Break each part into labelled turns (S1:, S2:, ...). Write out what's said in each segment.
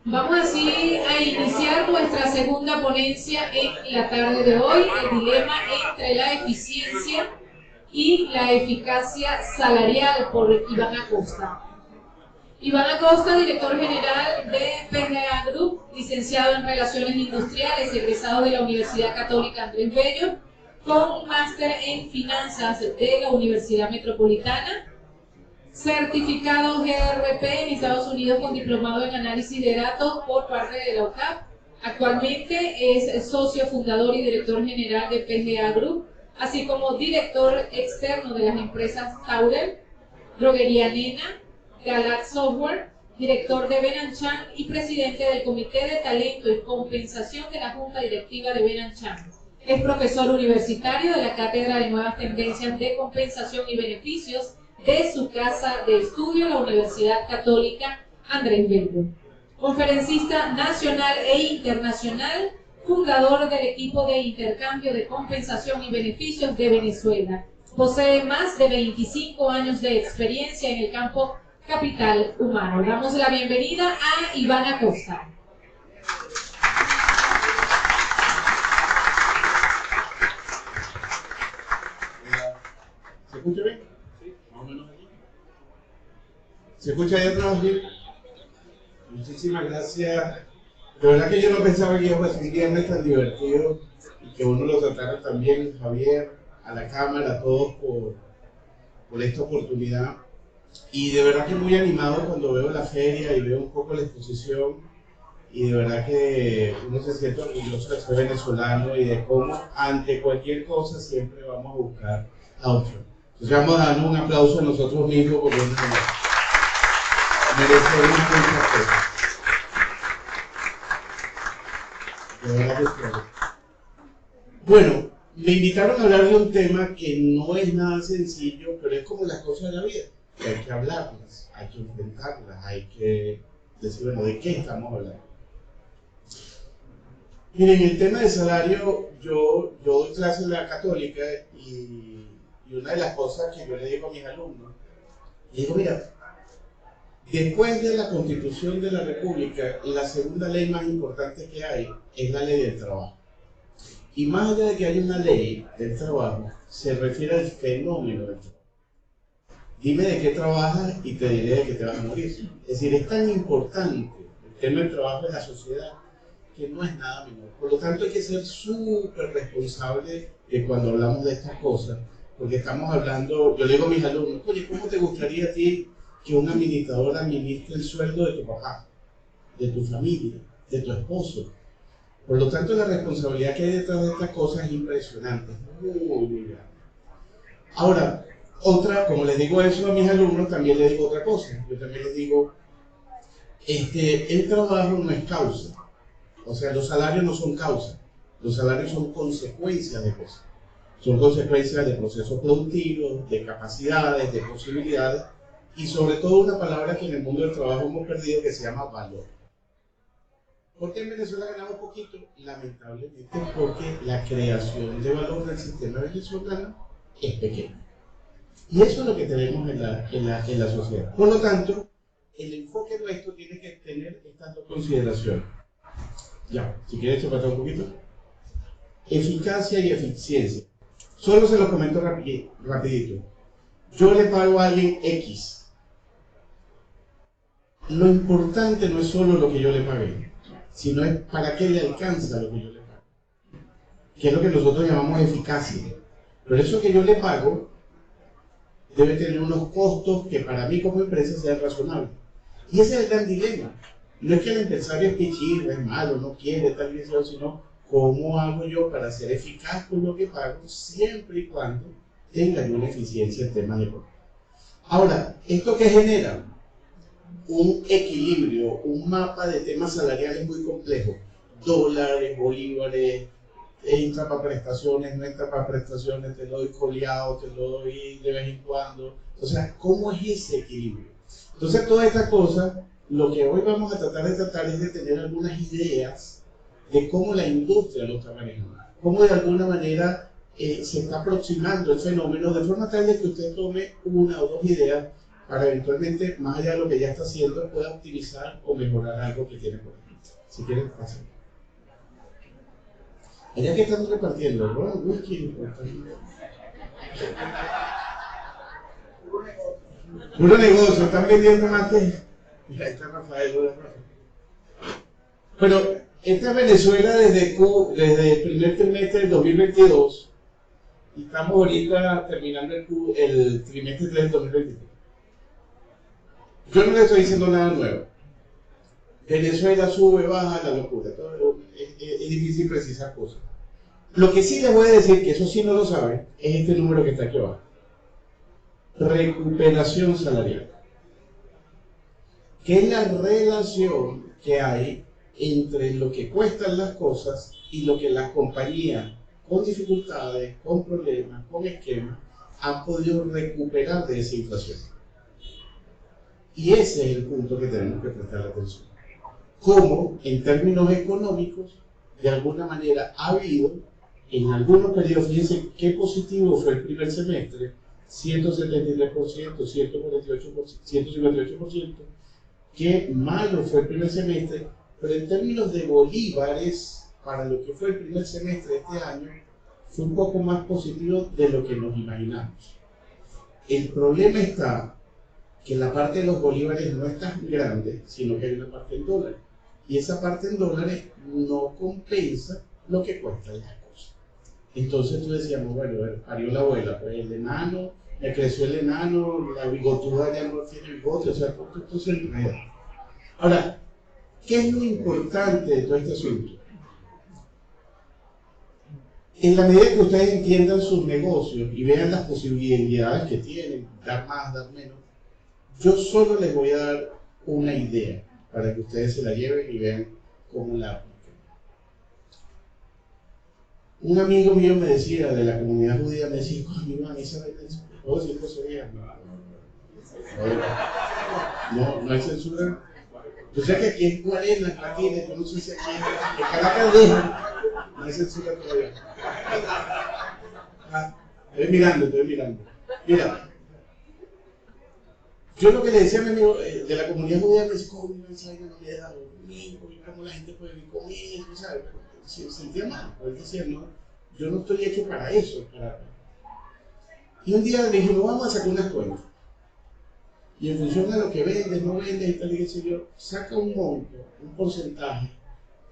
S1: Vamos así a iniciar nuestra segunda ponencia en la tarde de hoy, el dilema entre la eficiencia y la eficacia salarial, por Iván Acosta. Iván Acosta, director general de PGA Group, licenciado en Relaciones Industriales, egresado de la Universidad Católica Andrés Bello, con máster en Finanzas de la Universidad Metropolitana, certificado GRP en Estados Unidos con diplomado en Análisis de Datos por parte de la UCAP. Actualmente es socio fundador y director general de PGA Group, así como director externo de las empresas Taurel, Droguería Nena, Galat Software, director de Ben&Chang y presidente del Comité de Talento y Compensación de la Junta Directiva de Ben&Chang. Es profesor universitario de la Cátedra de Nuevas Tendencias de Compensación y Beneficios de su casa de estudio, la Universidad Católica Andrés Bello. Conferencista nacional e internacional, fundador del equipo de intercambio de compensación y beneficios de Venezuela. Posee más de 25 años de experiencia en el campo capital humano. Damos la bienvenida a Iván Acosta.
S2: ¿Se escucha bien? Sí, más o menos aquí. ¿Se escucha ahí atrás bien? Muchísimas gracias. De verdad que yo no pensaba que iba a ser un viernes tan divertido y que uno lo tratara también, Javier, a la cámara, a todos por esta oportunidad. Y de verdad que muy animado cuando veo la feria y veo un poco la exposición, y de verdad que uno se siente orgulloso de ser venezolano y de cómo ante cualquier cosa siempre vamos a buscar a otro. Entonces vamos a darnos un aplauso a nosotros mismos porque merecemos muchas cosas. De verdad que sí. Bueno, me invitaron a hablar de un tema que no es nada sencillo, pero es como las cosas de la vida. Hay que hablarlas, hay que enfrentarlas, hay que decir, bueno, ¿de qué estamos hablando? Miren, el tema de salario, yo doy clases en la Católica y una de las cosas que yo le digo a mis alumnos, le digo, mira, después de la Constitución de la República, la segunda ley más importante que hay es la ley del trabajo. Y más allá de que haya una ley del trabajo, se refiere al fenómeno del trabajo. Dime de qué trabajas y te diré de qué te vas a morir. Es decir, es tan importante el tema del trabajo en la sociedad que no es nada menor. Por lo tanto, hay que ser súper responsable cuando hablamos de estas cosas, porque estamos hablando, yo le digo a mis alumnos, oye, ¿cómo te gustaría a ti que un administrador administre el sueldo de tu papá, de tu familia, de tu esposo? Por lo tanto, la responsabilidad que hay detrás de estas cosas es impresionante, es muy grande. Ahora, como les digo eso a mis alumnos, también les digo otra cosa. Yo también les digo, el trabajo no es causa. O sea, los salarios no son causa. Los salarios son consecuencias de cosas. Son consecuencias de procesos productivos, de capacidades, de posibilidades, y sobre todo una palabra que en el mundo del trabajo hemos perdido que se llama valor. ¿Por qué en Venezuela ganamos poquito? Lamentablemente porque la creación de valor del sistema venezolano es pequeña. Y eso es lo que tenemos en la sociedad. Por lo tanto, el enfoque nuestro tiene que tener estas dos consideraciones. Ya, si quieres te pasa un poquito. Eficacia y eficiencia. Solo se lo comento rapidito. Yo le pago a alguien X. Lo importante no es solo lo que yo le pagué, sino es para qué le alcanza lo que yo le pago. Que es lo que nosotros llamamos eficacia. Pero eso que yo le pago debe tener unos costos que para mí como empresa sean razonables. Y ese es el gran dilema. No es que el empresario es pichirro, es malo, no quiere estar bien, sino cómo hago yo para ser eficaz con lo que pago siempre y cuando tenga yo una eficiencia en temas de costo. Ahora, ¿esto qué genera? Un equilibrio, un mapa de temas salariales muy complejo. Dólares, bolívares, entra para prestaciones, no entra para prestaciones, te lo doy coleado, te lo doy de vez en cuando. O sea, ¿cómo es ese equilibrio? Entonces, todas estas cosas, lo que hoy vamos a tratar es de tener algunas ideas de cómo la industria lo está manejando, cómo de alguna manera se está aproximando el fenómeno de forma tal de que usted tome una o dos ideas para eventualmente, más allá de lo que ya está haciendo, pueda optimizar o mejorar algo que tiene por ahí. Si quieren, pasen. Allá que están repartiendo, ¿no? Whisky. Puro negocio, están vendiendo más que. Mira, ahí está Rafael. Pero esta es Venezuela desde el primer trimestre del 2022 y estamos ahorita terminando el trimestre 3 del 2023. Yo no le estoy diciendo nada nuevo. Venezuela sube, baja, la locura. Es difícil precisar cosas. Lo que sí les voy a decir, que eso sí no lo saben, es este número que está aquí abajo. Recuperación salarial. Que es la relación que hay entre lo que cuestan las cosas y lo que las compañías con dificultades, con problemas, con esquemas, han podido recuperar de esa inflación. Y ese es el punto que tenemos que prestar atención. Cómo, en términos económicos, de alguna manera ha habido, en algunos periodos, fíjense qué positivo fue el primer semestre, 173%, 148%, 158%, qué malo fue el primer semestre, pero en términos de bolívares, para lo que fue el primer semestre de este año, fue un poco más positivo de lo que nos imaginamos. El problema está que la parte de los bolívares no es tan grande, sino que hay una parte en dólares. Y esa parte en dólares no compensa lo que cuestan las cosas. Entonces tú decíamos, bueno, parió la abuela, pues el enano, me creció el enano, la bigotuda ya no tiene bigote, o sea, todo se enreda. Ahora, ¿qué es lo importante de todo este asunto? En la medida que ustedes entiendan sus negocios y vean las posibilidades que tienen, dar más, dar menos, yo solo les voy a dar una idea para que ustedes se la lleven y vean cómo la aplican. Un amigo mío me decía, de la comunidad judía, me decía, coño, Iván, esa vaina es todo 100 días. No hay censura. Yo sé que aquí en Guarena, en Patines, yo no sé si aquí en Caracas dejan, no hay censura todavía. Estoy mirando. Mira, yo lo que le decía a mi amigo de la comunidad judía, me decía, coño, esa vaina no me da domingo, y cómo la gente puede vivir con eso, ¿sabes? Se sentía mal, porque decía, no, yo no estoy hecho para eso. Y un día le dije, vamos a sacar unas cuentas. Y en función de lo que vendes, no vendes y tal, y qué sé yo, saca un monto, un porcentaje,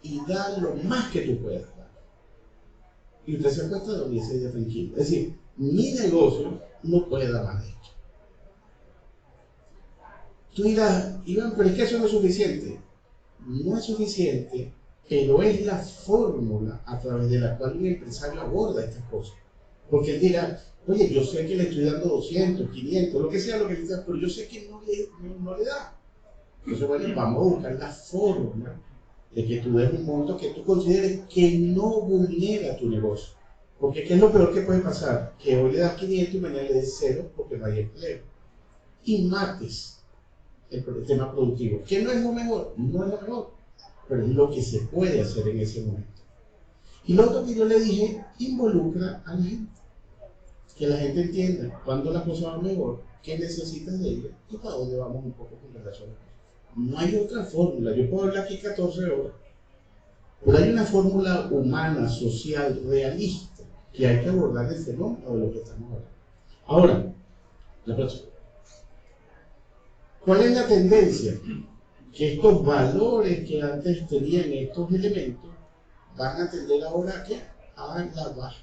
S2: y da lo más que tú puedas dar. Y usted se acuesta a dormir ese día tranquilo. Es decir, mi negocio no puede dar más de esto. Tú dirás, Iván, pero es que eso no es suficiente. No es suficiente, pero es la fórmula a través de la cual un empresario aborda estas cosas. Porque él dirá, oye, yo sé que le estoy dando 200, 500, lo que sea lo que le da, pero yo sé que no le da. Entonces, bueno, vamos a buscar la forma de que tú des un monto que tú consideres que no vulnera tu negocio. Porque ¿qué es lo peor que puede pasar? Que hoy le das 500 y mañana le des 0 porque no hay empleo. Y mates el tema productivo. ¿Qué no es lo mejor? No es lo mejor, pero es lo que se puede hacer en ese momento. Y lo otro que yo le dije, involucra a la gente. Que la gente entienda cuándo la cosa va mejor, qué necesitas de ella y para dónde vamos un poco con relación a eso. No hay otra fórmula. Yo puedo hablar aquí 14 horas, pero hay una fórmula humana, social, realista, que hay que abordar el fenómeno de lo que estamos hablando. Ahora, la próxima. ¿Cuál es la tendencia? Que estos valores que antes tenían estos elementos van a tender ahora a ¿qué? A la baja.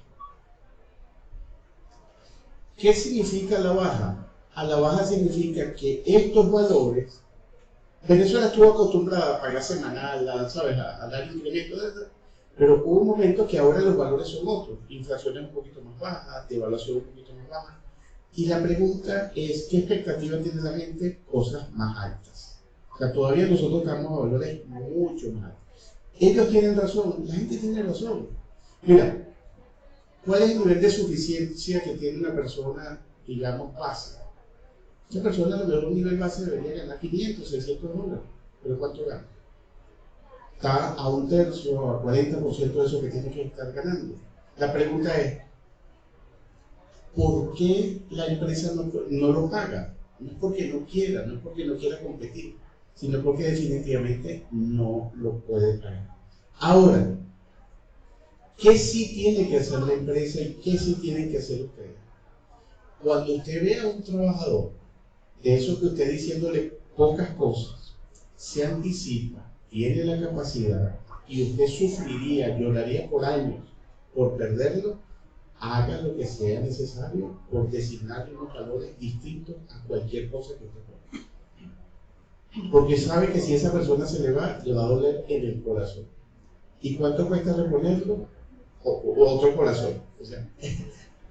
S2: ¿Qué significa la baja? A la baja significa que estos valores, Venezuela estuvo acostumbrada a pagar semanal, ¿sabes? A dar incremento, pero hubo un momento que ahora los valores son otros. Inflación es un poquito más baja, devaluación un poquito más baja. Y la pregunta es, ¿qué expectativa tiene la gente? Cosas más altas. O sea, todavía nosotros estamos a valores mucho más altos. Ellos tienen razón, la gente tiene razón. Mira, ¿cuál es el nivel de suficiencia que tiene una persona, digamos, base? Esa persona a lo mejor un nivel base debería ganar 500, 600 dólares. ¿Pero cuánto gana? Está a un tercio, a 40% de eso que tiene que estar ganando. La pregunta es, ¿por qué la empresa no lo paga? No es porque no quiera, no es porque no quiera competir, sino porque definitivamente no lo puede pagar. Ahora, ¿qué sí tiene que hacer la empresa y qué sí tienen que hacer ustedes? Cuando usted ve a un trabajador, de eso que usted diciéndole pocas cosas, se anticipa, tiene la capacidad y usted sufriría, lloraría por años por perderlo, haga lo que sea necesario por designarle unos valores distintos a cualquier cosa que usted ponga. Porque sabe que si esa persona se le va a doler en el corazón. ¿Y cuánto cuesta reponerlo? O otro corazón. O sea,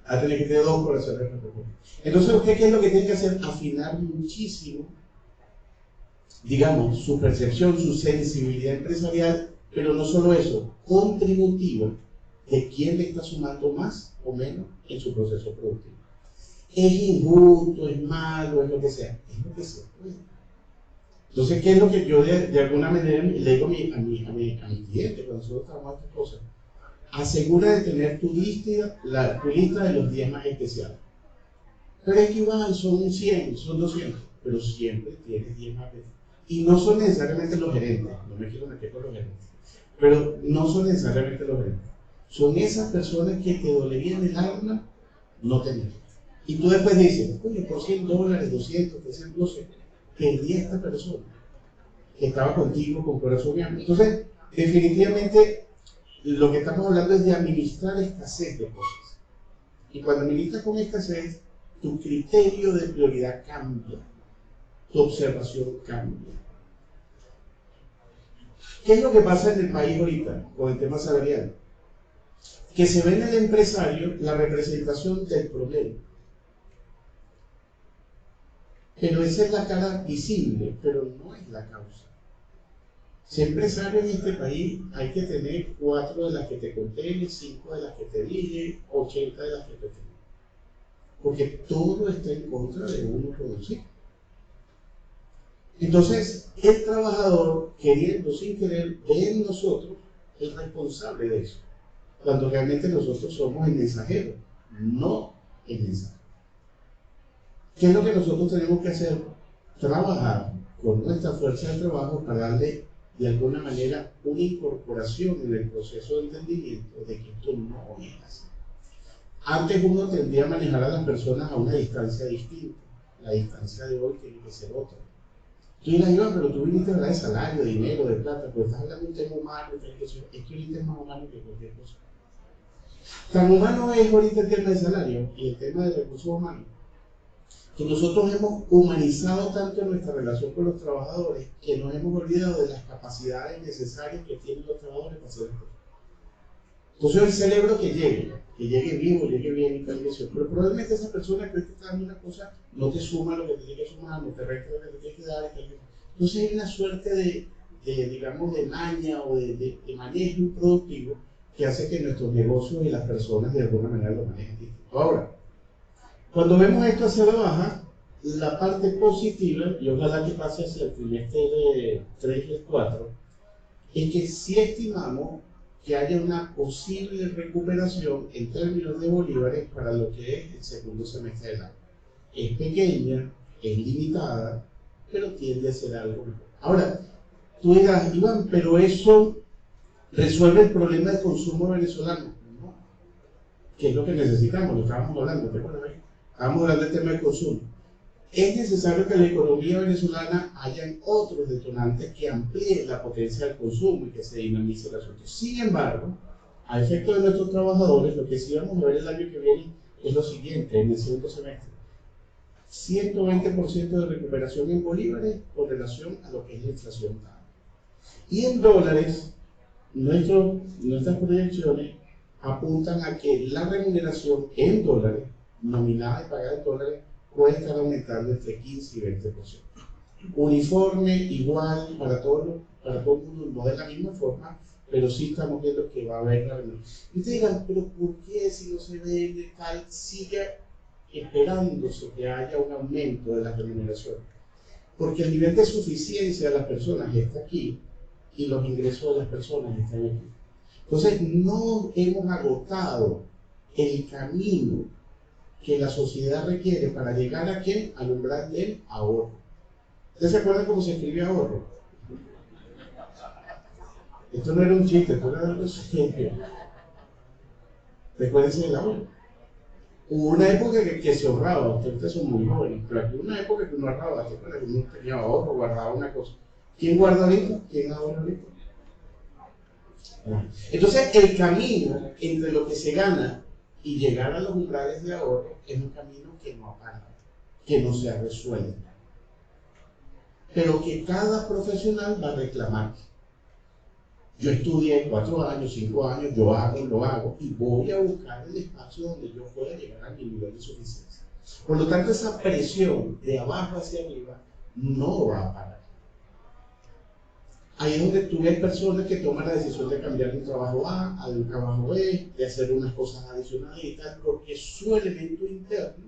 S2: va a tener que tener dos corazones para reponer. Entonces, ¿usted qué es lo que tiene que hacer? Afinar muchísimo, digamos, su percepción, su sensibilidad empresarial, pero no solo eso, contributiva, de quién le está sumando más o menos en su proceso productivo. Es injusto, es malo, es lo que sea, es lo que sea. Entonces, ¿qué es lo que yo de alguna manera le digo a mi cliente cuando nosotros trabajamos estas cosas? Asegura de tener tu lista de los 10 más especiales. Pero es que igual son 100, son 200, pero siempre tienes 10 más especiales. Y no son necesariamente los gerentes, no me quiero meter con los gerentes, pero no son necesariamente los gerentes. Son esas personas que te dolerían el alma no tener. Y tú después dices, oye, por $100, 200, 300, no sé, perdí a esta persona que estaba contigo con corazón y alma. Entonces, definitivamente, lo que estamos hablando es de administrar escasez de cosas. Y cuando administras con escasez, tu criterio de prioridad cambia, tu observación cambia. ¿Qué es lo que pasa en el país ahorita con el tema salarial? Que se ve en el empresario la representación del problema. Pero esa es la cara visible, pero no es la causa. Ser empresario en este país hay que tener 4 de las que te conté, 5 de las que te dije, 80 de las que te tengo. Porque todo está en contra de uno producir. Entonces, el trabajador, queriendo sin querer, ve en nosotros el responsable de eso, cuando realmente nosotros somos el mensajero, no el mensaje. ¿Qué es lo que nosotros tenemos que hacer? Trabajar con nuestra fuerza de trabajo para darle de alguna manera una incorporación en el proceso de entendimiento de que esto no es así. Antes uno tendría a manejar a las personas a una distancia distinta. La distancia de hoy tiene que ser otra. Tú dirás, Iván, pero tú viniste a hablar de salario, de dinero, de plata, pues estás hablando de un tema humano, es que ahorita es más humano que cualquier cosa. Tan humano es ahorita el tema de salario y el tema de recursos humanos, que nosotros hemos humanizado tanto nuestra relación con los trabajadores que nos hemos olvidado de las capacidades necesarias que tienen los trabajadores para hacer esto. Entonces el cerebro que llegue vivo, llegue bien y tal, pero probablemente esa persona cree que está dando una cosa, no te suma lo que te tiene que sumar, no te resta lo que te tiene que dar y tal. Entonces hay una suerte digamos, de maña o de manejo improductivo que hace que nuestros negocios y las personas de alguna manera lo manejen distinto. Ahora, cuando vemos esto hacia la baja, la parte positiva, y ojalá que pase hacia el trimestre de 3 y el 4, es que sí estimamos que haya una posible recuperación en términos de bolívares para lo que es el segundo semestre del año. Es pequeña, es limitada, pero tiende a ser algo mejor. Ahora, tú dirás, Iván, pero eso resuelve el problema del consumo venezolano. No, que es lo que necesitamos, lo estábamos hablando, ¿te acuerdas? Estábamos hablando del tema del consumo. Es necesario que en la economía venezolana hayan otros detonantes que amplíen la potencia del consumo y que se dinamice el asunto. Sin embargo, a efecto de nuestros trabajadores, lo que sí vamos a ver el año que viene es lo siguiente, en el segundo semestre. 120% de recuperación en bolívares con relación a lo que es la inflación. Y en dólares, nuestras proyecciones apuntan a que la remuneración en dólares, nominada y pagada en dólares, puede estar aumentando entre 15 y 20%. Uniforme, igual, para todo el mundo, no de la misma forma, pero sí estamos viendo que va a haber la remuneración. Y ustedes dirán, pero ¿por qué si no se ve tal, sigue esperándose que haya un aumento de la remuneración? Porque el nivel de suficiencia de las personas está aquí y los ingresos de las personas están aquí. Entonces, no hemos agotado el camino que la sociedad requiere para llegar a ¿qué? Al umbral del ahorro. ¿Ustedes se acuerdan cómo se escribe ahorro? Esto no era un chiste, esto era algo serio. Recuérdense del ahorro. Hubo una época que se ahorraba, ustedes son muy jóvenes, pero aquí hubo una época que uno ahorraba, que uno tenía ahorro, guardaba una cosa. ¿Quién guarda ahorita? ¿Quién ahorra ahorita? Entonces, el camino entre lo que se gana y llegar a los umbrales de ahorro es un camino que no apaga, que no se ha resuelto, pero que cada profesional va a reclamar. Yo estudié 4 años, 5 años, yo hago, lo hago, y voy a buscar el espacio donde yo pueda llegar a mi nivel de suficiencia. Por lo tanto, esa presión de abajo hacia arriba no va a parar. Ahí es donde tú ves personas que toman la decisión de cambiar de un trabajo A a un trabajo B, de hacer unas cosas adicionales y tal, porque su elemento interno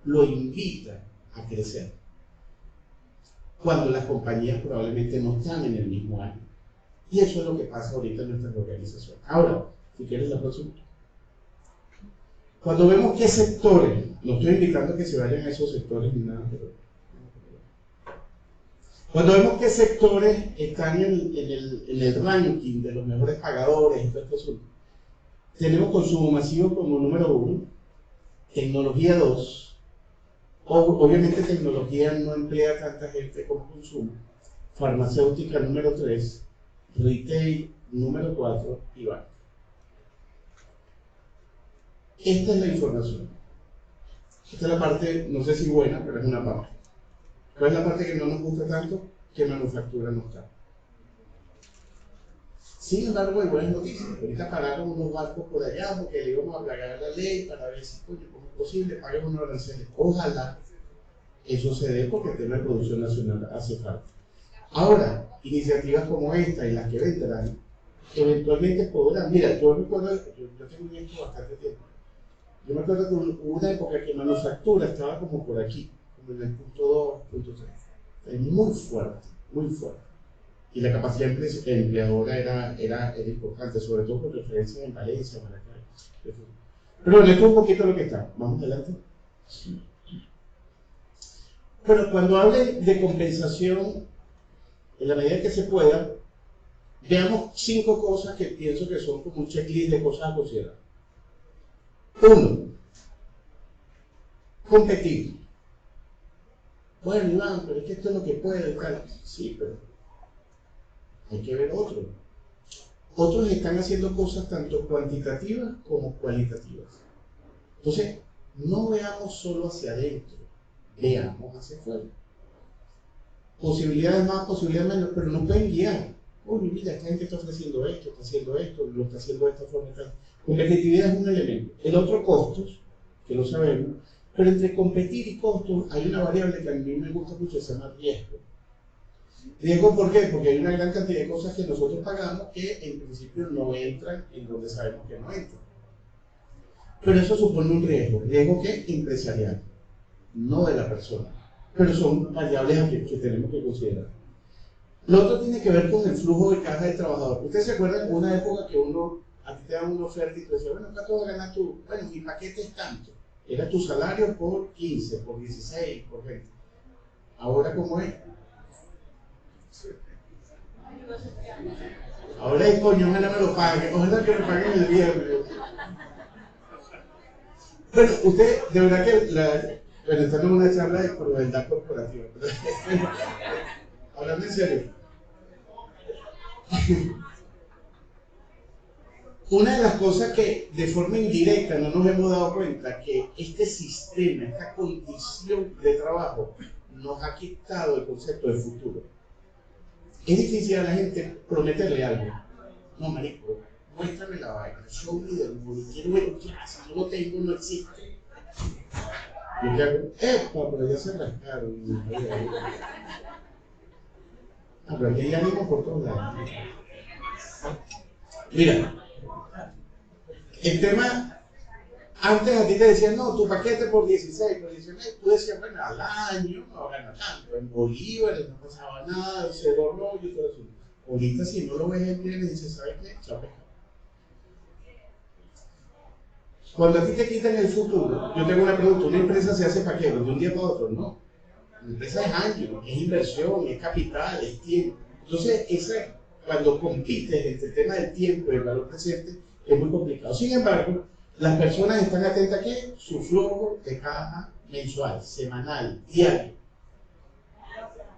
S2: lo invita a crecer. Cuando las compañías probablemente no están en el mismo año. Y eso es lo que pasa ahorita en nuestras organizaciones. Ahora, si quieres la próxima. Cuando vemos qué sectores, no estoy invitando a que se vayan a esos sectores ni nada, pero cuando vemos qué sectores están en el ranking de los mejores pagadores, tenemos consumo masivo como número 1, tecnología 2, obviamente tecnología no emplea tanta gente como consumo, farmacéutica número 3, retail número 4 y banca. Esta es la información. Esta es la parte, no sé si buena, pero es una parte. ¿Cuál es la parte que no nos gusta tanto? Que manufactura no está. Sin embargo, hay buenas noticias. Ahorita pararon unos barcos por allá porque le íbamos a pagar la ley para ver si, coño, ¿cómo es posible? Paguen unos aranceles. Ojalá eso se dé porque el tema de producción nacional hace falta. Ahora, iniciativas como esta y las que vendrán, eventualmente podrán. Mira, yo recuerdo, yo tengo en esto bastante tiempo. Yo me acuerdo que hubo una época que manufactura estaba como por aquí, como en el punto 2, punto 3. Es muy fuerte, muy fuerte. Y la capacidad empleadora era importante, sobre todo con referencia en Valencia, Maracay. Pero bueno, esto es un poquito lo que está. Vamos adelante. Pero cuando hablen de compensación, en la medida que se pueda, veamos 5 cosas que pienso que son como un checklist de cosas a considerar. 1. Competir. Bueno, Iván, pero es que esto es lo que puede, tal. Sí, pero hay que ver otro. Otros están haciendo cosas tanto cuantitativas como cualitativas. Entonces, no veamos solo hacia adentro, veamos hacia afuera. Posibilidades más, posibilidades menos, pero nos pueden guiar. Oye, mira, esta gente está ofreciendo esto, lo está haciendo de esta forma y tal. Competitividad es un elemento. El otro, costos, que lo sabemos. Pero entre competir y costos hay una variable que a mí me gusta mucho, se llama riesgo. ¿Riesgo por qué? Porque hay una gran cantidad de cosas que nosotros pagamos que en principio no entran en donde sabemos que no entran. Pero eso supone un riesgo. ¿Riesgo qué? Empresarial, no de la persona. Pero son variables que tenemos que considerar. Lo otro tiene que ver con el flujo de caja del trabajador. ¿Ustedes se acuerdan de una época que a ti te daban una oferta y tú decías, bueno, ¿cuánto vas a ganar tú? Bueno, mi paquete es tanto. Era tu salario por 15, por 16, por 20. Ahora, ¿cómo es? Ahora es coño, ojalá me lo paguen, ojalá que me paguen el viernes. Bueno, usted, de verdad que bueno, estamos en una charla de crueldad corporativa, pero hablando en serio. Una de las cosas que de forma indirecta no nos hemos dado cuenta que este sistema, esta condición de trabajo nos ha quitado el concepto de futuro. Es difícil a la gente prometerle algo. No, marico, muéstrame la vaina, show me the money, quiero ver ya, si no lo tengo, no existe. Yo te hago, pero ya se rascaron. Pero aquí hay ánimo por todos lados. Mira, el tema, antes a ti te decían, no, tu paquete por 16, por 19, tú decías, bueno, al año no gana tanto, en bolívares no pasaba nada, cero rollo y todo eso. Ahorita si no lo ves en bien, le dices, ¿sabes qué? Chao, pescado. Cuando a ti te quitan el futuro, yo tengo una pregunta, ¿una empresa se hace para qué? ¿De un día para otro? No. La empresa es años, es inversión, es capital, es tiempo. Entonces, cuando compites entre el tema del tiempo y el valor presente, es muy complicado. Sin embargo, las personas están atentas a que su flujo de caja mensual, semanal, diario.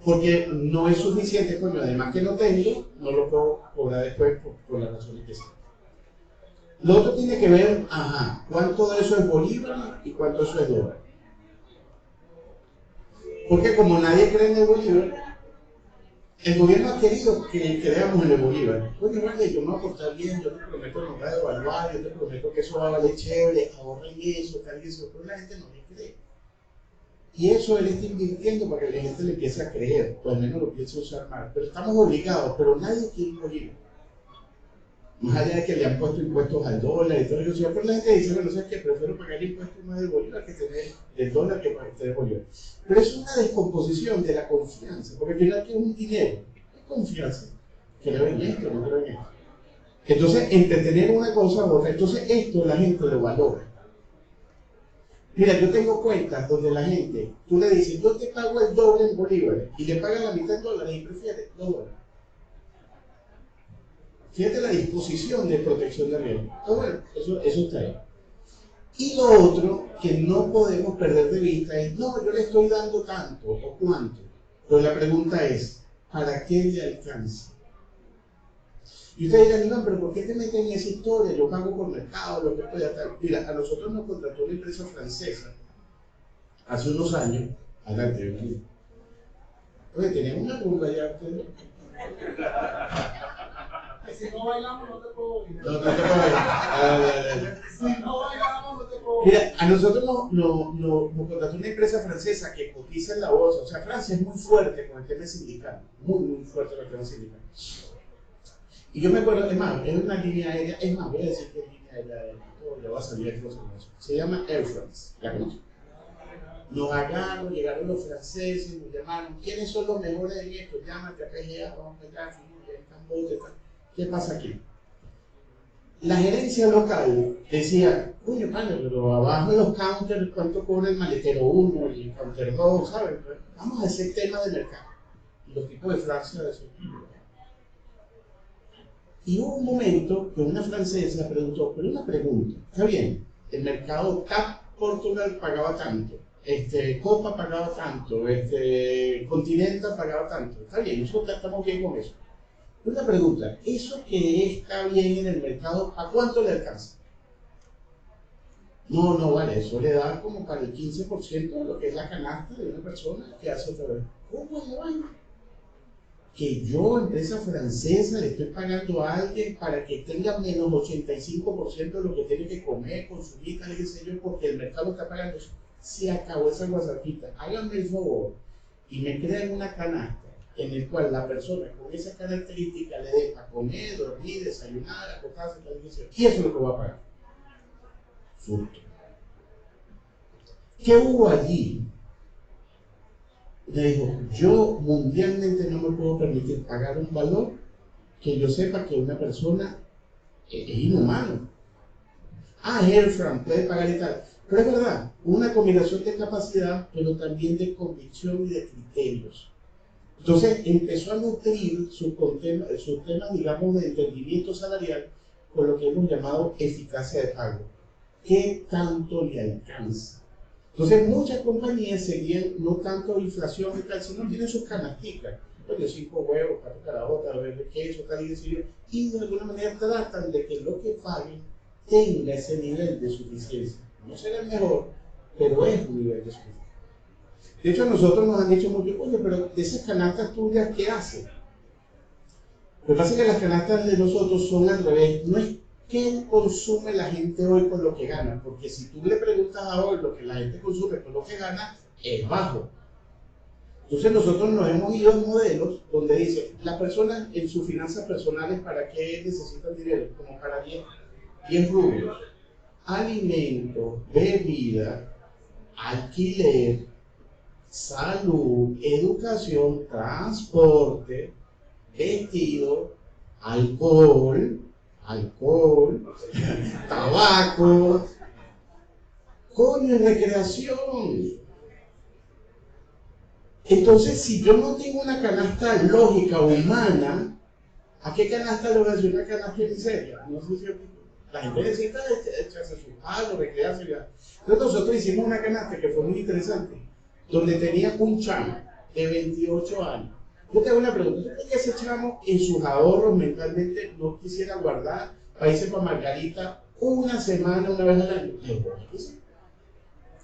S2: Porque no es suficiente, coño, además que no tengo, no lo puedo cobrar después por la razón que sea. Lo otro tiene que ver, cuánto de eso es bolívar y cuánto de eso es dólar. Porque como nadie cree en el bolívar, el gobierno ha querido que creamos en el bolívar. Oye, vale, yo me voy a portar bien, yo te prometo que no voy a devaluar, yo te prometo que eso va a valer chévere, ahorren eso, tal y eso, pero la gente no le cree. Y eso él está invirtiendo para que la gente le empiece a creer, o al menos lo empiece a usar mal. Pero estamos obligados, pero nadie quiere un bolívar. Más allá de que le han puesto impuestos al dólar y todo eso, pero la gente dice, bueno, ¿sabes qué? Prefiero pagar impuestos más del bolívar que tener el dólar que para tener bolívar. Pero es una descomposición de la confianza, porque al final, ¿qué es un dinero? Es confianza. Creo en esto, no creo en esto. Entonces, entre tener una cosa u otra, entonces esto la gente lo valora. Mira, yo tengo cuentas donde la gente, tú le dices, yo te pago el doble en bolívares y le pagan la mitad en dólares y prefiere $2. Fíjate la disposición de protección de riesgo. Entonces, bueno, eso está ahí. Y lo otro que no podemos perder de vista es, no, yo le estoy dando tanto o cuánto. Pero la pregunta es, ¿para qué le alcanza? Y ustedes dirán, Iván, pero ¿por qué te meten en esa historia? Yo pago por mercado, lo que pueda tal. Mira, a nosotros nos contrató una empresa francesa hace unos años, adelante, oye, teníamos una rumba ya ustedes.
S3: Si no bailamos, no te puedo bailar.
S2: No te puedo bailar.
S3: Si no bailamos, no te puedo
S2: bailar. Mira, a nosotros nos contrató una empresa francesa que cotiza en la bolsa. O sea, Francia es muy fuerte con el tema sindical. Muy fuerte con el tema sindical. Y yo me acuerdo, es más, es una línea aérea, es más, voy a decir que es línea aérea, ya va a salir aquí los anuncios. Se llama Air France, la conozco. Nos agarraron, llegaron los franceses, nos llamaron, ¿quiénes son los mejores en esto? Llámate a PGA, vamos a allá, en Camboya, tal. ¿Qué pasa aquí? La gerencia local decía, coño, pana, pero abajo de los counters, ¿cuánto cobra el maletero 1 y el counter 2? ¿Sabes? Vamos a hacer tema de mercado. Y los tipos de Francia de eso. Y hubo un momento que una francesa preguntó, pero una pregunta, está bien, el mercado TAP Portugal pagaba tanto, Copa pagaba tanto, Continental pagaba tanto, está bien, nosotros estamos bien con eso. Una pregunta, ¿eso que está bien en el mercado, a cuánto le alcanza? No, vale, eso le da como para el 15% de lo que es la canasta de una persona que hace otra vez. ¿Cómo es la vaina? Que yo, empresa francesa, le estoy pagando a alguien para que tenga menos 85% de lo que tiene que comer, consumir, tal y qué sé yo, porque el mercado está pagando eso. Se acabó esa guasapita. Háganme el favor y me crean una canasta en el cual la persona con esa característica le dé para comer, dormir, desayunar, acostarse, tal y qué sé yo. Y eso es lo que va a pagar. Susto. ¿Qué hubo allí? Me dijo, yo mundialmente no me puedo permitir pagar un valor que yo sepa que una persona es inhumano. Air France puede pagar y tal. Pero es verdad, una combinación de capacidad, pero también de convicción y de criterios. Entonces empezó a nutrir sus temas, digamos, de entendimiento salarial con lo que hemos llamado eficacia de pago. ¿Qué tanto le alcanza? Entonces muchas compañías seguían no tanto inflación y tal, sino tienen sus canasticas. Oye, 5 huevos, 4 carabotas, de queso, tal y decir, y de alguna manera tratan de que lo que paguen tenga ese nivel de suficiencia. No será el mejor, pero es un nivel de suficiencia. De hecho, a nosotros nos han dicho mucho, oye, pero de esas canastas tuyas, ¿qué hacen? Lo que pasa es que las canastas de nosotros son al revés. No es qué consume la gente hoy con lo que gana, porque si tú le preguntas a hoy lo que la gente consume con lo que gana, es bajo. Entonces nosotros nos hemos ido a modelos donde dice, las personas en sus finanzas personales, ¿para qué necesitan dinero? Como para 10 rubros. Alimentos, bebida, alquiler, salud, educación, transporte, vestido, alcohol, tabaco, Coño, es recreación. Entonces, si yo no tengo una canasta lógica o humana, ¿a qué canasta le voy a decir una canasta miseria? No sé si la gente necesita echarse su palo, recrearse. Entonces nosotros hicimos una canasta que fue muy interesante, donde tenía un chamo de 28 años. Yo te hago una pregunta, ¿tú crees que ese chamo en sus ahorros mentalmente no quisiera guardar para irse para Margarita una semana, una vez al año?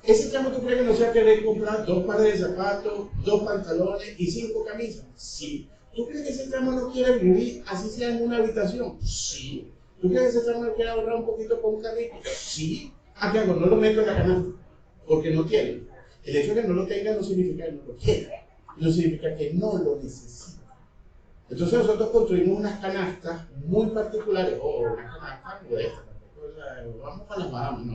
S2: ¿Ese chamo tú crees que no se va a querer comprar 2 pares de zapatos, 2 pantalones y 5 camisas? Sí. ¿Tú crees que ese chamo no quiere vivir así sea en una habitación? Sí. ¿Tú crees que ese chamo no quiere ahorrar un poquito con un carrito? Sí. ¿A qué hago? No lo meto en la canasta, porque no tiene. El hecho de que no lo tenga no significa que no lo quiera, no significa que no lo necesita. Entonces nosotros construimos unas canastas muy particulares, o una canasta modesta, vamos para las Bahamas,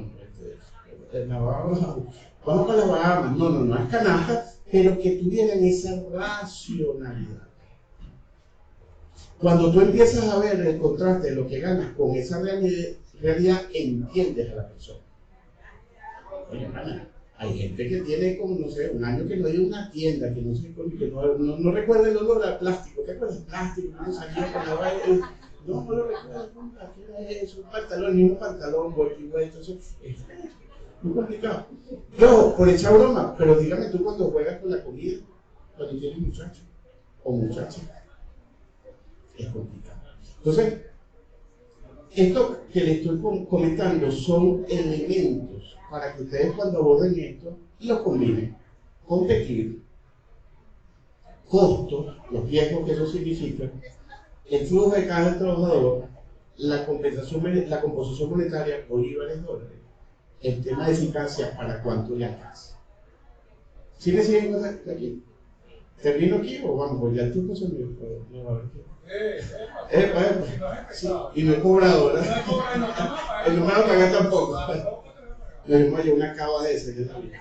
S2: vamos para las Bahamas, no es canasta, pero que tuvieran esa racionalidad. Cuando tú empiezas a ver el contraste de lo que ganas con esa realidad, entiendes a la persona. Oye, hermana, hay gente que tiene como, no sé, un año que no ha ido a una tienda, que no sé, que no recuerda el olor al plástico. ¿Te acuerdas del plástico? No salía con la vaina. No lo recuerdo nunca. ¿Qué era eso? Un pantalón, ni un pantalón, igual. Entonces, es muy complicado. Yo, por echar broma, pero dígame tú cuando juegas con la comida, cuando tienes muchacho o muchacha, es complicado. Entonces, esto que les estoy comentando son elementos para que ustedes cuando aborden esto los combinen. Competir, costos, los riesgos que eso significa, el flujo de caja del trabajador, la composición monetaria, bolívares, dólares, el tema de eficacia, para cuánto le alcanza. ¿Sí me siguen aquí? ¿Termino aquí o vamos? Pues ya el tiempo se me no va a ver qué. Sí, y no he cobrado, ¿verdad? Y no me van a pagar tampoco. Me desmayo una cava de esa, ya sabía.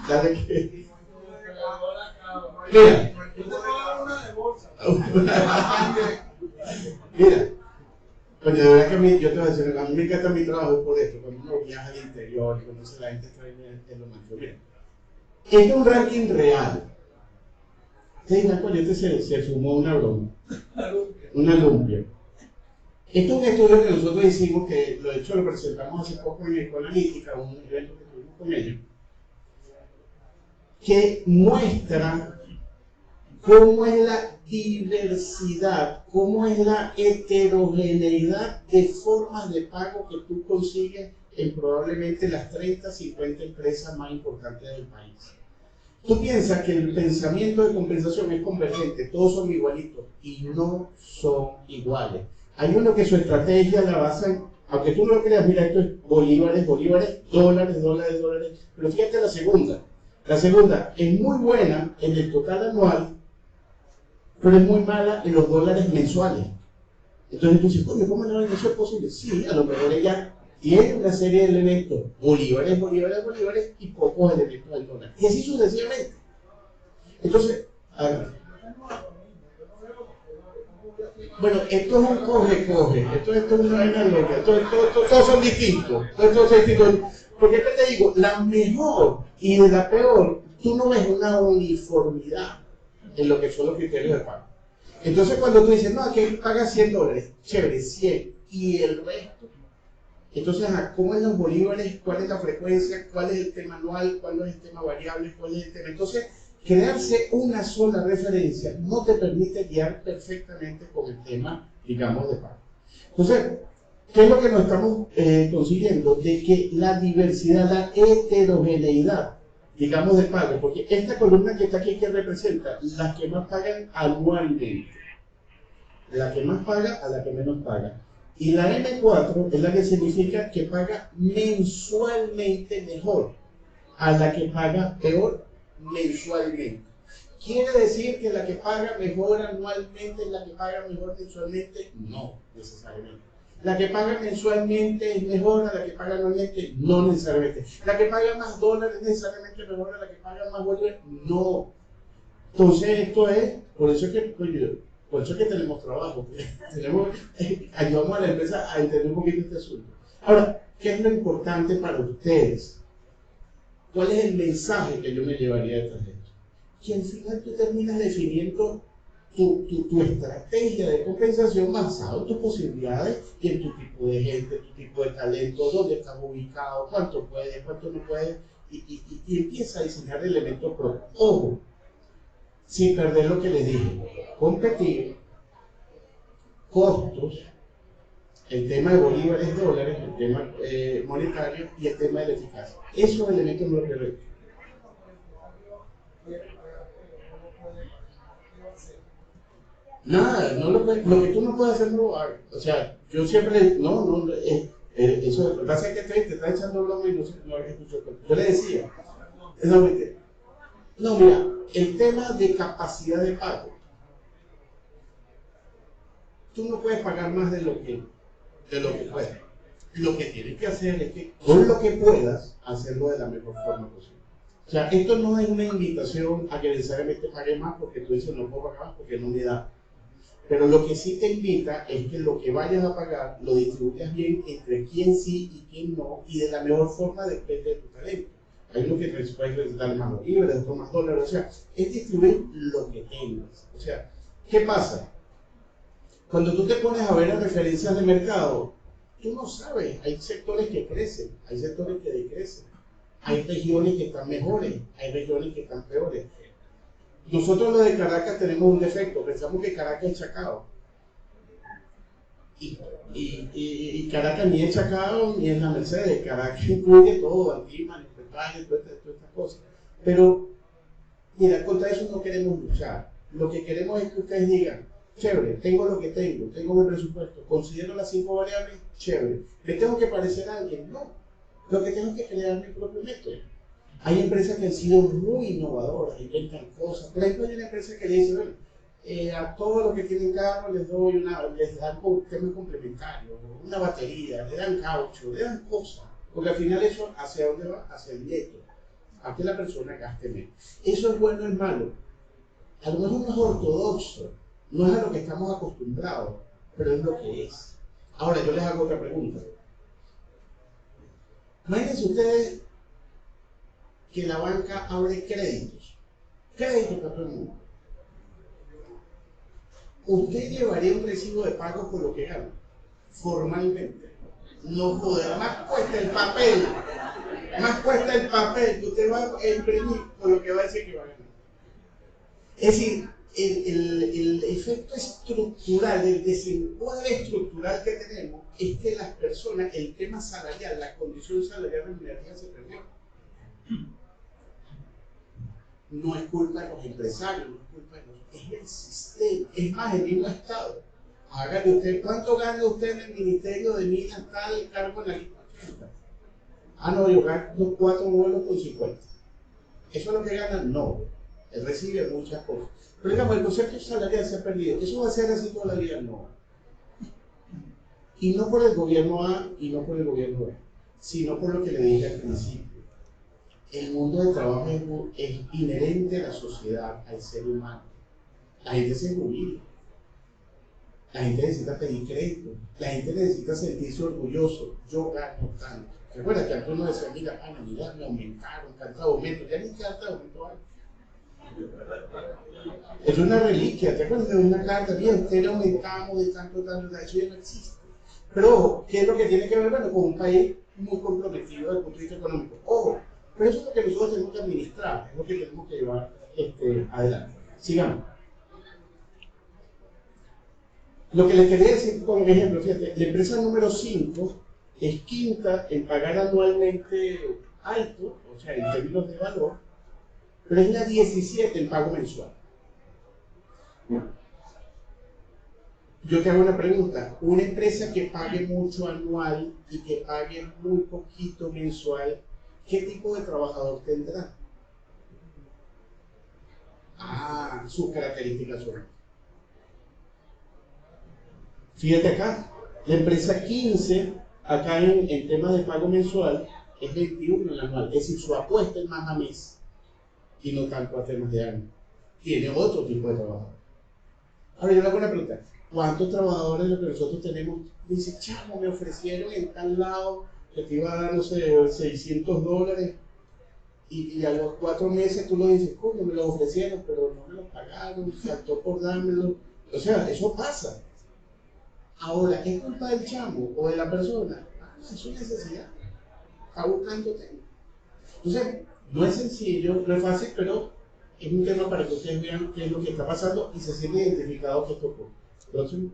S2: Dale que. Mira, pues de verdad que a mí, yo te voy a decir, a mí me encanta mi trabajo por esto, cuando uno viaja al interior y conoce la gente que en lo más. Mira, este es un ranking real. Se fumó una broma, una lumpia. Esto es un estudio que nosotros hicimos, que de hecho lo presentamos hace poco en Ecoanalítica, un evento que tuvimos con ellos, que muestra cómo es la diversidad, cómo es la heterogeneidad de formas de pago que tú consigues en probablemente las 30, 50 empresas más importantes del país. Tú piensas que el pensamiento de compensación es convergente, todos son igualitos, y no son iguales. Hay uno que su estrategia la basa en, aunque tú no lo creas, mira, esto es bolívares, dólares, pero fíjate la segunda. La segunda es muy buena en el total anual, pero es muy mala en los dólares mensuales. Entonces tú dices, oye, ¿cómo no eso es posible? Sí, a lo mejor ella tiene una serie de elementos, bolívares, y pocos elementos del dólar. Y así sucesivamente. Entonces, bueno, esto es un coge. Esto es una vaina loca. Todos son distintos. Todos son distintos. Porque ¿qué te digo? La mejor y la peor, tú no ves una uniformidad en lo que son los criterios de pago. Entonces, cuando tú dices, no, aquí pagas $100, chévere, 100, y el resto. Entonces, ¿cómo es los bolívares? ¿Cuál es la frecuencia? ¿Cuál es el tema anual? ¿Cuál es el tema variable? ¿Cuál es el tema? Entonces, crearse una sola referencia no te permite guiar perfectamente con el tema, digamos, de pago. Entonces, ¿qué es lo que nos estamos consiguiendo? De que la diversidad, la heterogeneidad, digamos, de pago, porque esta columna que está aquí, que representa las que más pagan anualmente, la que más paga a la que menos paga. Y la M4 es la que significa que paga mensualmente mejor a la que paga peor mensualmente. ¿Quiere decir que la que paga mejor anualmente es la que paga mejor mensualmente? No, necesariamente. La que paga mensualmente es mejor a la que paga anualmente, no necesariamente. La que paga más dólares es necesariamente mejor a la que paga más bolívares, no. Entonces esto es, por eso es que tenemos trabajo, ayudamos a la empresa a entender un poquito este asunto. Ahora, ¿qué es lo importante para ustedes? ¿Cuál es el mensaje que yo me llevaría detrás de esto? Que al final tú terminas definiendo tu estrategia de compensación basado en tus posibilidades y en tu tipo de gente, tu tipo de talento, dónde estás ubicado, cuánto puedes, cuánto no puedes, y empieza a diseñar elementos propios. Ojo, sin perder lo que les dije, competir, costos, el tema de bolívares, dólares, el tema monetario y el tema de la eficacia. Esos elementos no los pierden. Nada, no lo que tú no puedes hacer no lo hagas. O sea, yo siempre, eso, lo que pasa es que te está echando broma y no escucho. Yo le decía, no, mira, el tema de capacidad de pago, tú no puedes pagar más de lo que puedas. Lo que tienes que hacer es que con lo que puedas, hacerlo de la mejor forma posible. O sea, esto no es una invitación a que necesariamente pague más porque tú dices no puedo pagar más porque no me da. Pero lo que sí te invita es que lo que vayas a pagar lo distribuyas bien entre quién sí y quién no, y de la mejor forma depende de tu talento. Hay uno que puede dar más bolívares, otro más dólares, o sea, es distribuir lo que tengas. O sea, ¿qué pasa? Cuando tú te pones a ver las referencias de mercado, tú no sabes, hay sectores que crecen, hay sectores que decrecen, hay regiones que están mejores, hay regiones que están peores. Nosotros los de Caracas tenemos un defecto, pensamos que Caracas es Chacao. Y Caracas ni es Chacao ni es la Mercedes, Caracas incluye todo, Antima, Petaya, todas estas cosas. Pero, mira, contra eso no queremos luchar. Lo que queremos es que ustedes digan, chévere, tengo lo que tengo mi presupuesto, considero las 5 variables, chévere. ¿Me tengo que parecer a alguien? No. Lo que tengo es que crear mi propio método. Hay empresas que han sido muy innovadoras, inventan cosas. Por ejemplo, hay una empresa que le dice, bueno, a todos los que tienen carro les dan temas complementarios, una batería, le dan caucho, le dan cosas. Porque al final eso, ¿hacia dónde va? Hacia el neto. A que la persona gaste menos. Eso es bueno o es malo. A lo mejor no es ortodoxo, no es a lo que estamos acostumbrados, pero es lo que es. Ahora yo les hago otra pregunta. Imagínense ustedes que la banca abre créditos para todo el mundo. Usted llevaría un recibo de pago por lo que gana, formalmente. No poder, más cuesta el papel que usted va a imprimir por lo que va a decir que va a ganar. Es decir, el efecto estructural, el desencuadre estructural que tenemos es que las personas, el tema salarial, la condición salarial remunerativa se perdió. No es culpa de los empresarios, no es culpa de es el sistema, es más, el mismo Estado. Hágale usted, ¿cuánto gana usted en el Ministerio de Minas tal cargo en la lista 80? Ah, no, yo gano 4 vuelos con 50. ¿Eso es lo que gana? No. Él recibe muchas cosas. Pero digamos, el concepto salarial se ha perdido. ¿Eso va a ser así toda la vida? No. Y no por el gobierno A y no por el gobierno B, sino por lo que le dije al principio. El mundo del trabajo es inherente a la sociedad, al ser humano. La gente se jubila, la gente necesita pedir crédito, la gente necesita sentirse orgulloso. Yo gano tanto. ¿Recuerda que antes uno decía, mira, pana, mira, me aumentaron, tanto aumento? Ya ni tanto aumento hay. Es una reliquia, ¿te acuerdas de una carta? Bien, usted le aumentamos de tanto, eso ya no existe. Pero ojo, ¿qué es lo que tiene que ver? Bueno, con un país muy comprometido desde el punto de vista económico. Ojo, pero eso es lo que nosotros tenemos que administrar, es lo que tenemos que llevar adelante. Sigamos. Lo que les quería decir como ejemplo, fíjate, la empresa número 5 es quinta en pagar anualmente alto, o sea, en términos de valor, pero es la 17 en pago mensual. Yo te hago una pregunta, una empresa que pague mucho anual y que pague muy poquito mensual, ¿qué tipo de trabajador tendrá? Ah, sus características son. Fíjate acá, la empresa 15, acá en temas de pago mensual, es 21 en anual, es decir, su apuesta es más a mes y no tanto a temas de año. Tiene otro tipo de trabajo. Ahora yo le hago una pregunta, ¿Cuántos trabajadores de lo que nosotros tenemos dicen, chamo, me ofrecieron en tal lado que te iba a dar, no sé, $600 y a los 4 meses tú lo dices, coño, me lo ofrecieron, pero no me lo pagaron, faltó por dármelo? O sea, eso pasa. Ahora, ¿es culpa del chamo o de la persona? Es su necesidad. Está buscando tema. Entonces, no es sencillo, no es fácil, pero es un tema para que ustedes vean qué es lo que está pasando y se sienten identificados que esto ocurre. Próximo.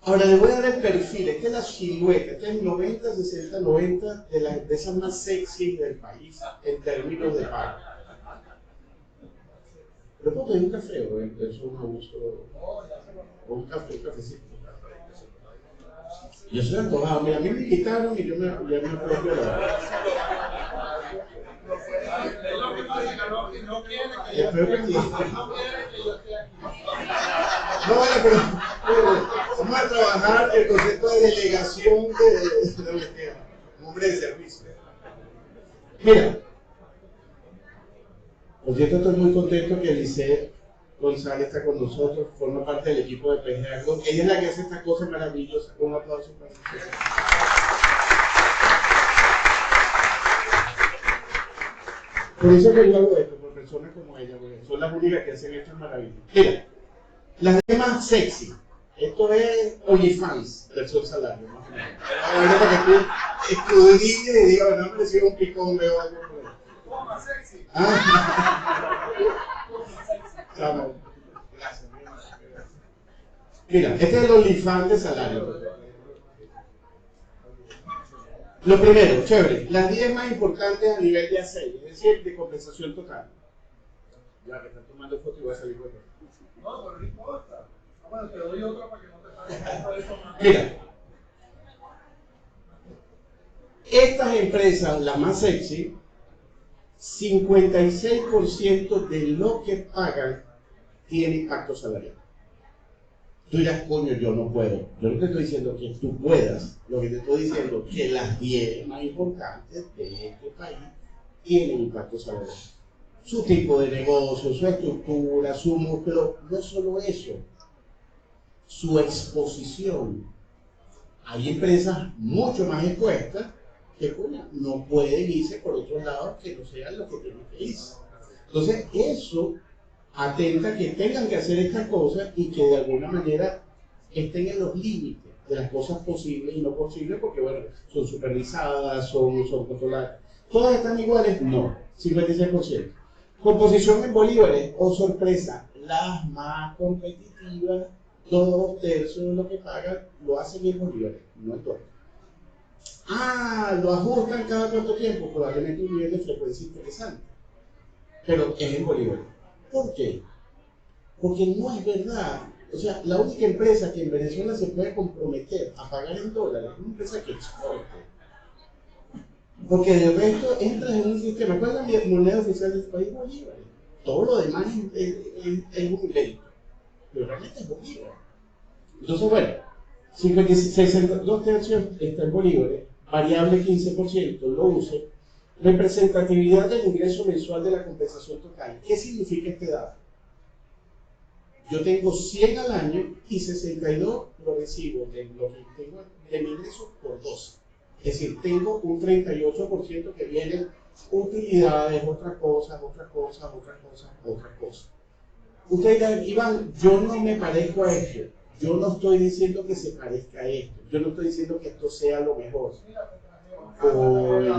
S2: Ahora les voy a dar el perfil, esta es la silueta, este es el 90, 60, 90 de las empresas más sexy del país en términos de pago. Pero puedo pedir un café, o eso es un abuso, o un cafecito. Yo soy antojado, mira, a mí me invitaron y yo me apropio la.
S3: Es lo que pasa, que no quiere que
S2: Espero que
S3: no quiere que yo esté aquí.
S2: No, bueno, pero vamos a trabajar el concepto de delegación de lo que hombre de servicio. Mira, por cierto, estoy muy contento que Lice González está con nosotros, forma parte del equipo de PGAGO. Ella es la que hace esta cosa maravillosa. Un aplauso para ella. Por eso que yo hago esto, por personas como ella, porque son las únicas que hacen estas maravillas. Mira, las demás sexy. Esto es OnlyFans, versión salario, más o menos. Ahora para que tú escudriñes y digas, no me recibo un picón, veo algo por ahí.
S3: Toma, sexy.
S2: Chamo, gracias. Mira, este es el OnlyFans de salario. Lo primero, chévere, las 10 más importantes a nivel de A6, es decir, de compensación total. Ya que están tomando foto y voy a salir con esto.
S3: No, pero no importa. Bueno, te doy otra para que no te pagues.
S2: Mira, estas empresas, las más sexy, 56% de lo que pagan tiene impacto salarial. Tú dirás, coño, yo no puedo. Yo no te estoy diciendo que tú puedas, lo que te estoy diciendo es que las 10 más importantes de este país tienen impacto salarial. Su tipo de negocio, su estructura, su músculo, no solo eso, su exposición. Hay empresas mucho más expuestas que no pueden irse por otros lados que no sean los que tienen que irse. Entonces, eso atenta que tengan que hacer estas cosas y que de alguna manera estén en los límites de las cosas posibles y no posibles, porque bueno, son supervisadas, son controladas. ¿Todas están iguales? No, 56%. Composición en bolívares, oh sorpresa, las más competitivas, 2/3 de lo que pagan lo hacen en bolívares, no en dólares. Lo ajustan cada cuánto tiempo, probablemente un nivel de frecuencia interesante, pero es en bolívares. ¿Por qué? Porque no es verdad. O sea, la única empresa que en Venezuela se puede comprometer a pagar en dólares es una empresa que exporte. Porque de resto entras en un sistema. ¿Cuál es la moneda oficial del país? Bolívares. Todo lo demás es un invento. Pero realmente es bolívar. Entonces, bueno, 2/3 está en bolívares, variable 15%, lo uso. Representatividad del ingreso mensual de la compensación total. ¿Qué significa este dato? Yo tengo 100 al año y 62 lo recibo de lo que tengo de mi ingreso por 12. Es decir, tengo un 38% que vienen utilidades, otras cosas. Usted dirá, Iván, yo no me parezco a esto. Yo no estoy diciendo que se parezca a esto. Yo no estoy diciendo que esto sea lo mejor. Oye,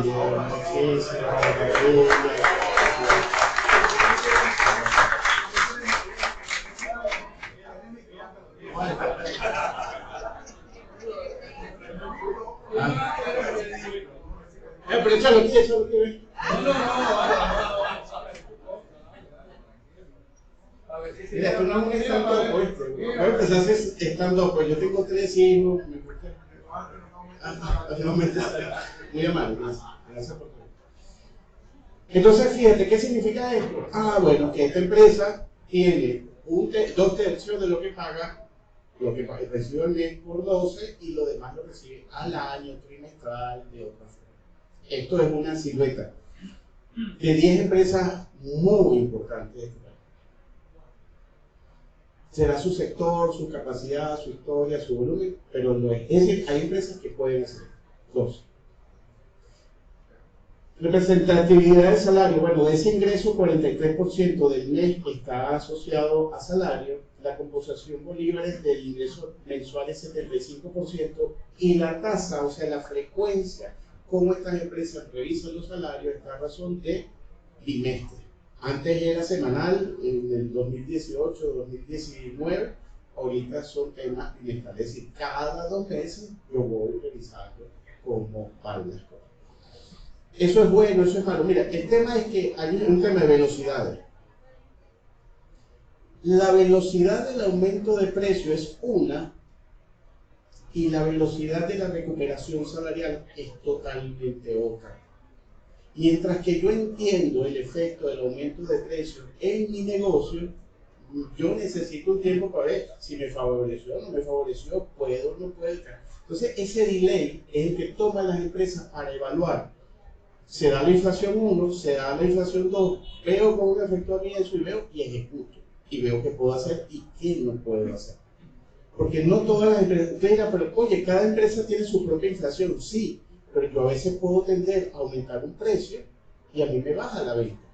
S2: pero échalo aquí. Mira, tú no es un stand-up, ¿oíste? Voy a empezar a hacer stand-up, pues yo tengo 3 hijos, me cuesta. Muy amable, gracias por todo. Entonces, fíjate, ¿qué significa esto? Bueno, que esta empresa tiene 2/3 de lo que paga, lo que recibe al mes por 12 y lo demás lo recibe al año, trimestral, de otra forma. Esto es una silueta de 10 empresas muy importantes de este país. será su sector, su capacidad, su historia, su volumen, pero no es. Es decir, hay empresas que pueden hacer. Dos. Representatividad del salario. Bueno, de ese ingreso, 43% del mes está asociado a salario. La composición bolívares del ingreso mensual es 75%. Y la tasa, o sea, la frecuencia, cómo estas empresas revisan los salarios, está a razón de bimestre. Antes era semanal, en el 2018, 2019, ahorita son temas bimestrales. Es decir, cada 2 meses yo voy revisando cómo van las cosas. Eso es bueno, eso es malo. Mira, el tema es que hay un tema de velocidades. La velocidad del aumento de precio es una, y la velocidad de la recuperación salarial es totalmente otra. Mientras que yo entiendo el efecto del aumento de precios en mi negocio, yo necesito un tiempo para ver si me favoreció o no me favoreció, puedo o no puedo. Entonces, ese delay es el que toman las empresas para evaluar. Se da la inflación 1, se da la inflación 2, veo cómo me afectó a mí eso y veo y ejecuto. Y veo qué puedo hacer y qué no puedo hacer. Porque no todas las empresas, usted dirá, pero oye, cada empresa tiene su propia inflación, sí, pero yo a veces puedo tender a aumentar un precio y a mí me baja la venta.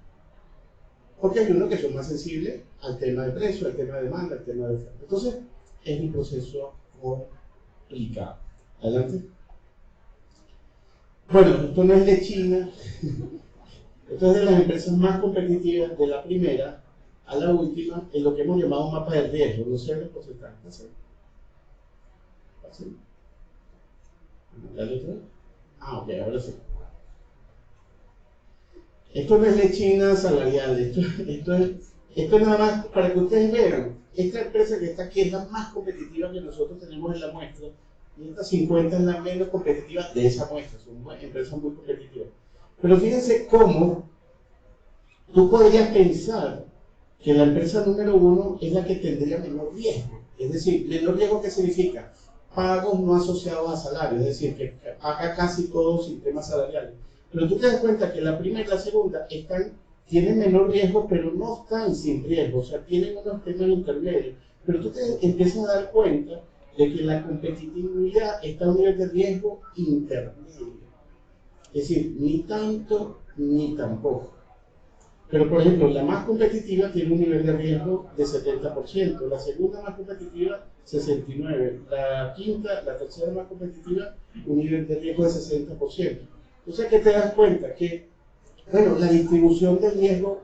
S2: Porque hay unos que son más sensibles al tema de precio, al tema de demanda, al tema de oferta. Entonces, es un proceso complicado. Adelante. Bueno, esto no es de China, esto es de las empresas más competitivas, de la primera a la última, en lo que hemos llamado un mapa de riesgo. No sé el porcentaje. ¿Así? ¿Dale otra vez? Ah, ok, ahora sí. Esto no es de China salarial, esto es nada más para que ustedes vean. Esta empresa que está aquí es la más competitiva que nosotros tenemos en la muestra, y esta 50 es la menos competitiva de esa muestra. Son empresas muy competitivas. Pero fíjense cómo tú podrías pensar que la empresa número 1 es la que tendría menor riesgo. Es decir, menor riesgo, ¿qué significa? Pagos no asociados a salarios, es decir, que paga casi todo sin temas salariales. Pero tú te das cuenta que la primera y la segunda tienen menor riesgo, pero no están sin riesgo, o sea, tienen unos temas intermedios. Pero tú te empiezas a dar cuenta de que la competitividad está a un nivel de riesgo intermedio. Es decir, ni tanto ni tampoco. Pero, por ejemplo, la más competitiva tiene un nivel de riesgo de 70%, la segunda más competitiva, 69%, la tercera más competitiva, un nivel de riesgo de 60%. Entonces, ¿qué te das cuenta? Que, bueno, la distribución del riesgo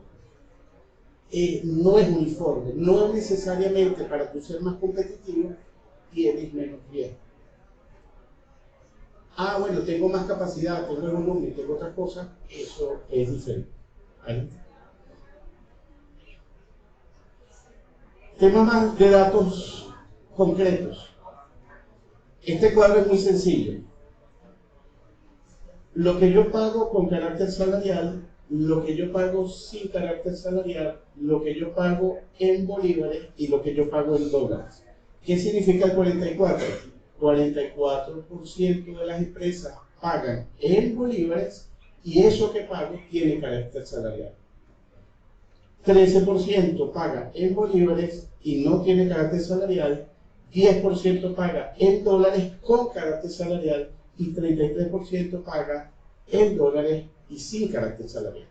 S2: no es uniforme, no es necesariamente para tú ser más competitivo, tienes menos riesgo. Ah, bueno, tengo más capacidad, tengo el volumen, tengo otras cosas, eso es diferente. ¿Vale? Tema más de datos concretos. Este cuadro es muy sencillo. Lo que yo pago con carácter salarial, lo que yo pago sin carácter salarial, lo que yo pago en bolívares y lo que yo pago en dólares. ¿Qué significa el 44? 44% de las empresas pagan en bolívares y eso que pago tiene carácter salarial. 13% paga en bolívares y no tiene carácter salarial, 10% paga en dólares con carácter salarial y 33% paga en dólares y sin carácter salarial.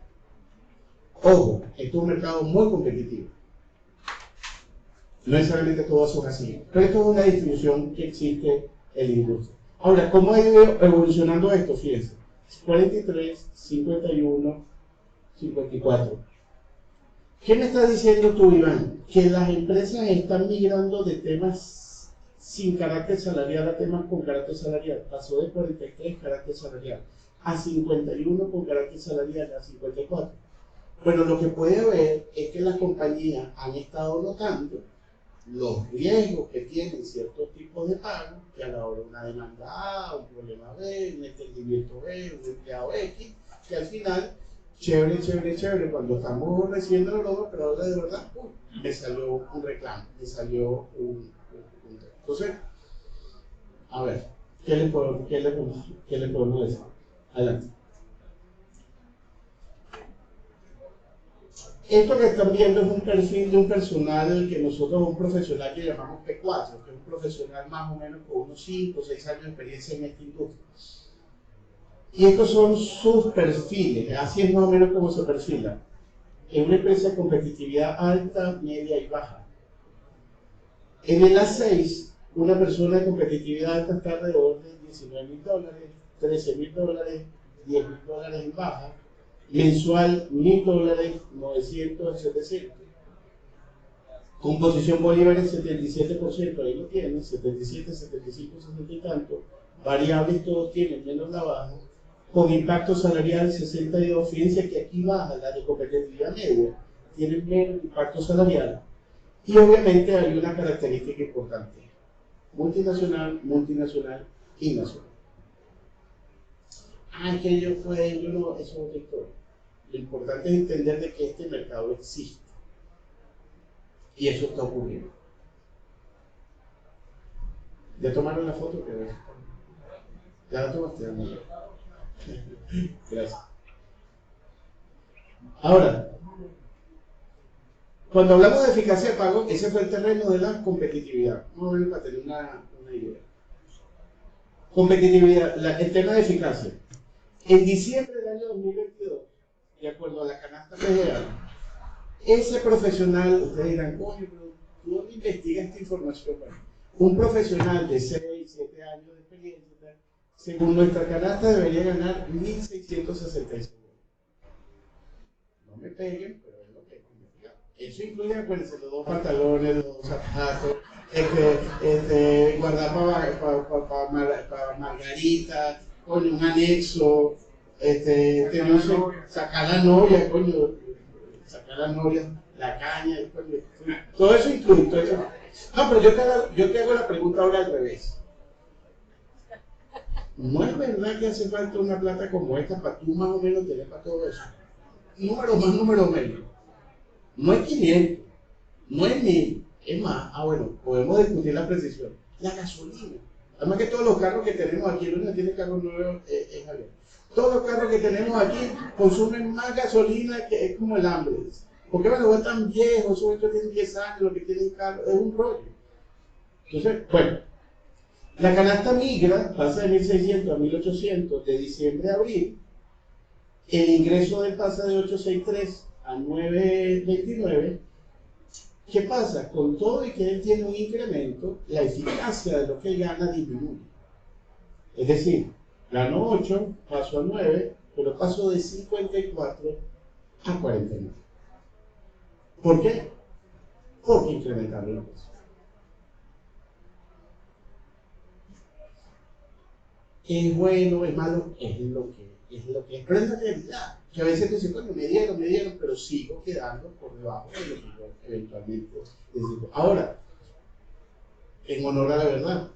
S2: Ojo, esto es un mercado muy competitivo. No necesariamente todos son así, pero esto es una distribución que existe en la industria. Ahora, ¿cómo ha ido evolucionando esto? Fíjense, 43, 51, 54. ¿Qué me estás diciendo tú, Iván? Que las empresas están migrando de temas sin carácter salarial a temas con carácter salarial. Pasó de 43 carácter salarial a 51 con carácter salarial a 54. Bueno, lo que puede ver es que las compañías han estado notando los riesgos que tienen ciertos tipos de pagos, que a la hora de una demanda A, un problema B, un entendimiento B, un empleado X, que al final, chévere, cuando estamos recibiendo la broma, pero ahora de verdad, me salió un reclamo, me salió un. Entonces, a ver, ¿qué le podemos decir? Adelante. Esto que están viendo es un perfil de un personal que nosotros, un profesional que llamamos P4, que es un profesional más o menos con unos 5 o 6 años de experiencia en esta industria. Y estos son sus perfiles, así es más o menos como se perfila. En una empresa de competitividad alta, media y baja. En el A6, una persona de competitividad alta está alrededor de $19.000, $13.000, $10.000 en baja. Mensual, $1.000, 900, 700. Composición Bolívar es 77%, ahí lo tienen, 77, 75, 60 y tanto. Variables todos tienen, menos la baja. Con impacto salarial 62, fíjense que aquí baja la de competitividad media, tienen menos impacto salarial. Y obviamente hay una característica importante: multinacional, multinacional y nacional. Que yo no, eso es otra historia. Lo importante es entender de que este mercado existe. Y eso está ocurriendo. ¿Ya tomaron la foto? Ya la tomaste, amigo. Gracias. Ahora, cuando hablamos de eficacia de pago, ese fue el terreno de la competitividad. Vamos a ver para tener una idea. Competitividad, el tema de eficacia. En diciembre del año 2022, de acuerdo a la canasta PGA, ese profesional, ustedes dirán, coño, pero ¿tú dónde investigas esta información? Bueno, un profesional de 6, 7 años de experiencia, según nuestra canasta, debería ganar 1.666. No me peguen, pero es lo que he investigado. Eso incluye, acuérdense, los 2 pantalones, los 2 zapatos, guardar para Margarita, coño, un anexo, sacar la novia, coño, sacar la novia, la caña, coño, todo eso incluye. Todo eso. No, pero yo te hago la pregunta ahora al revés. ¿No es verdad que hace falta una plata como esta para tú más o menos tener para todo eso? Número más, número menos. No es 500, no es 1000, es más. Bueno, podemos discutir la precisión. La gasolina. Además que todos los carros que tenemos aquí, el único que tiene carros nuevos es Javier. Todos los carros que tenemos aquí consumen más gasolina que es como el hambre. ¿Por qué los tan viejos? Esos tienen 10 años, los que tienen carro, es un rollo. Entonces, bueno, la canasta migra, pasa de 1.600 a 1.800 de diciembre a abril. El ingreso del pasa de 863 a 929. ¿Qué pasa? Con todo y que él tiene un incremento, la eficacia de lo que él gana disminuye. Es decir, ganó 8, pasó a 9, pero pasó de 54 a 49. ¿Por qué? Porque incrementaron la presión. Es bueno, es malo, es lo que es. Pero es la realidad. Que a veces te dicen, bueno, me dieron, pero sigo quedando por debajo de lo que yo eventualmente necesito. Ahora, en honor a la verdad,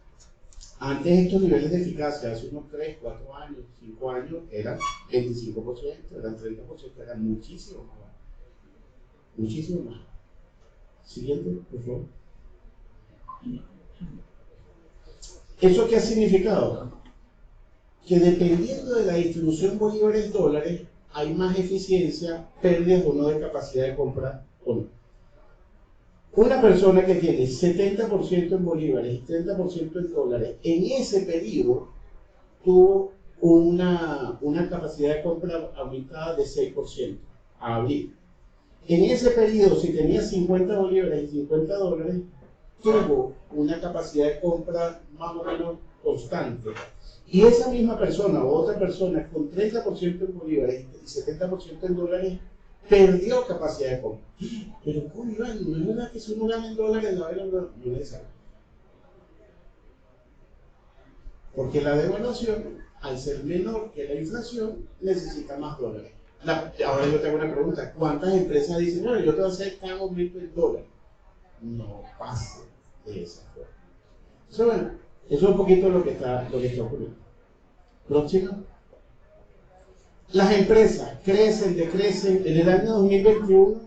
S2: antes estos niveles de eficacia, hace unos 3, 4 años, 5 años, eran 25%, eran 30%, eran muchísimo más. Muchísimo más. Siguiente, por favor. ¿Eso qué ha significado? Que dependiendo de la distribución bolívares-dólares, hay más eficiencia, pérdidas o no de capacidad de compra o no. Una persona que tiene 70% en bolívares y 30% en dólares, en ese periodo tuvo una capacidad de compra aumentada de 6% a abril. En ese periodo, si tenía 50 bolívares y 50 dólares, tuvo una capacidad de compra más o menos constante. Y esa misma persona o otra persona con 30% en bolívares y 70% en dólares perdió capacidad de compra. Pero coño, no es verdad que si uno gana en dólares, la devaluación no es necesario. Porque la devaluación, al ser menor que la inflación, necesita más dólares. Ahora yo tengo una pregunta: ¿cuántas empresas dicen, bueno, yo te voy a hacer cada aumento en dólares? No pasa de esa forma. Eso, bueno, eso es un poquito lo que está ocurriendo. Próximo. Las empresas crecen, decrecen. En el año 2021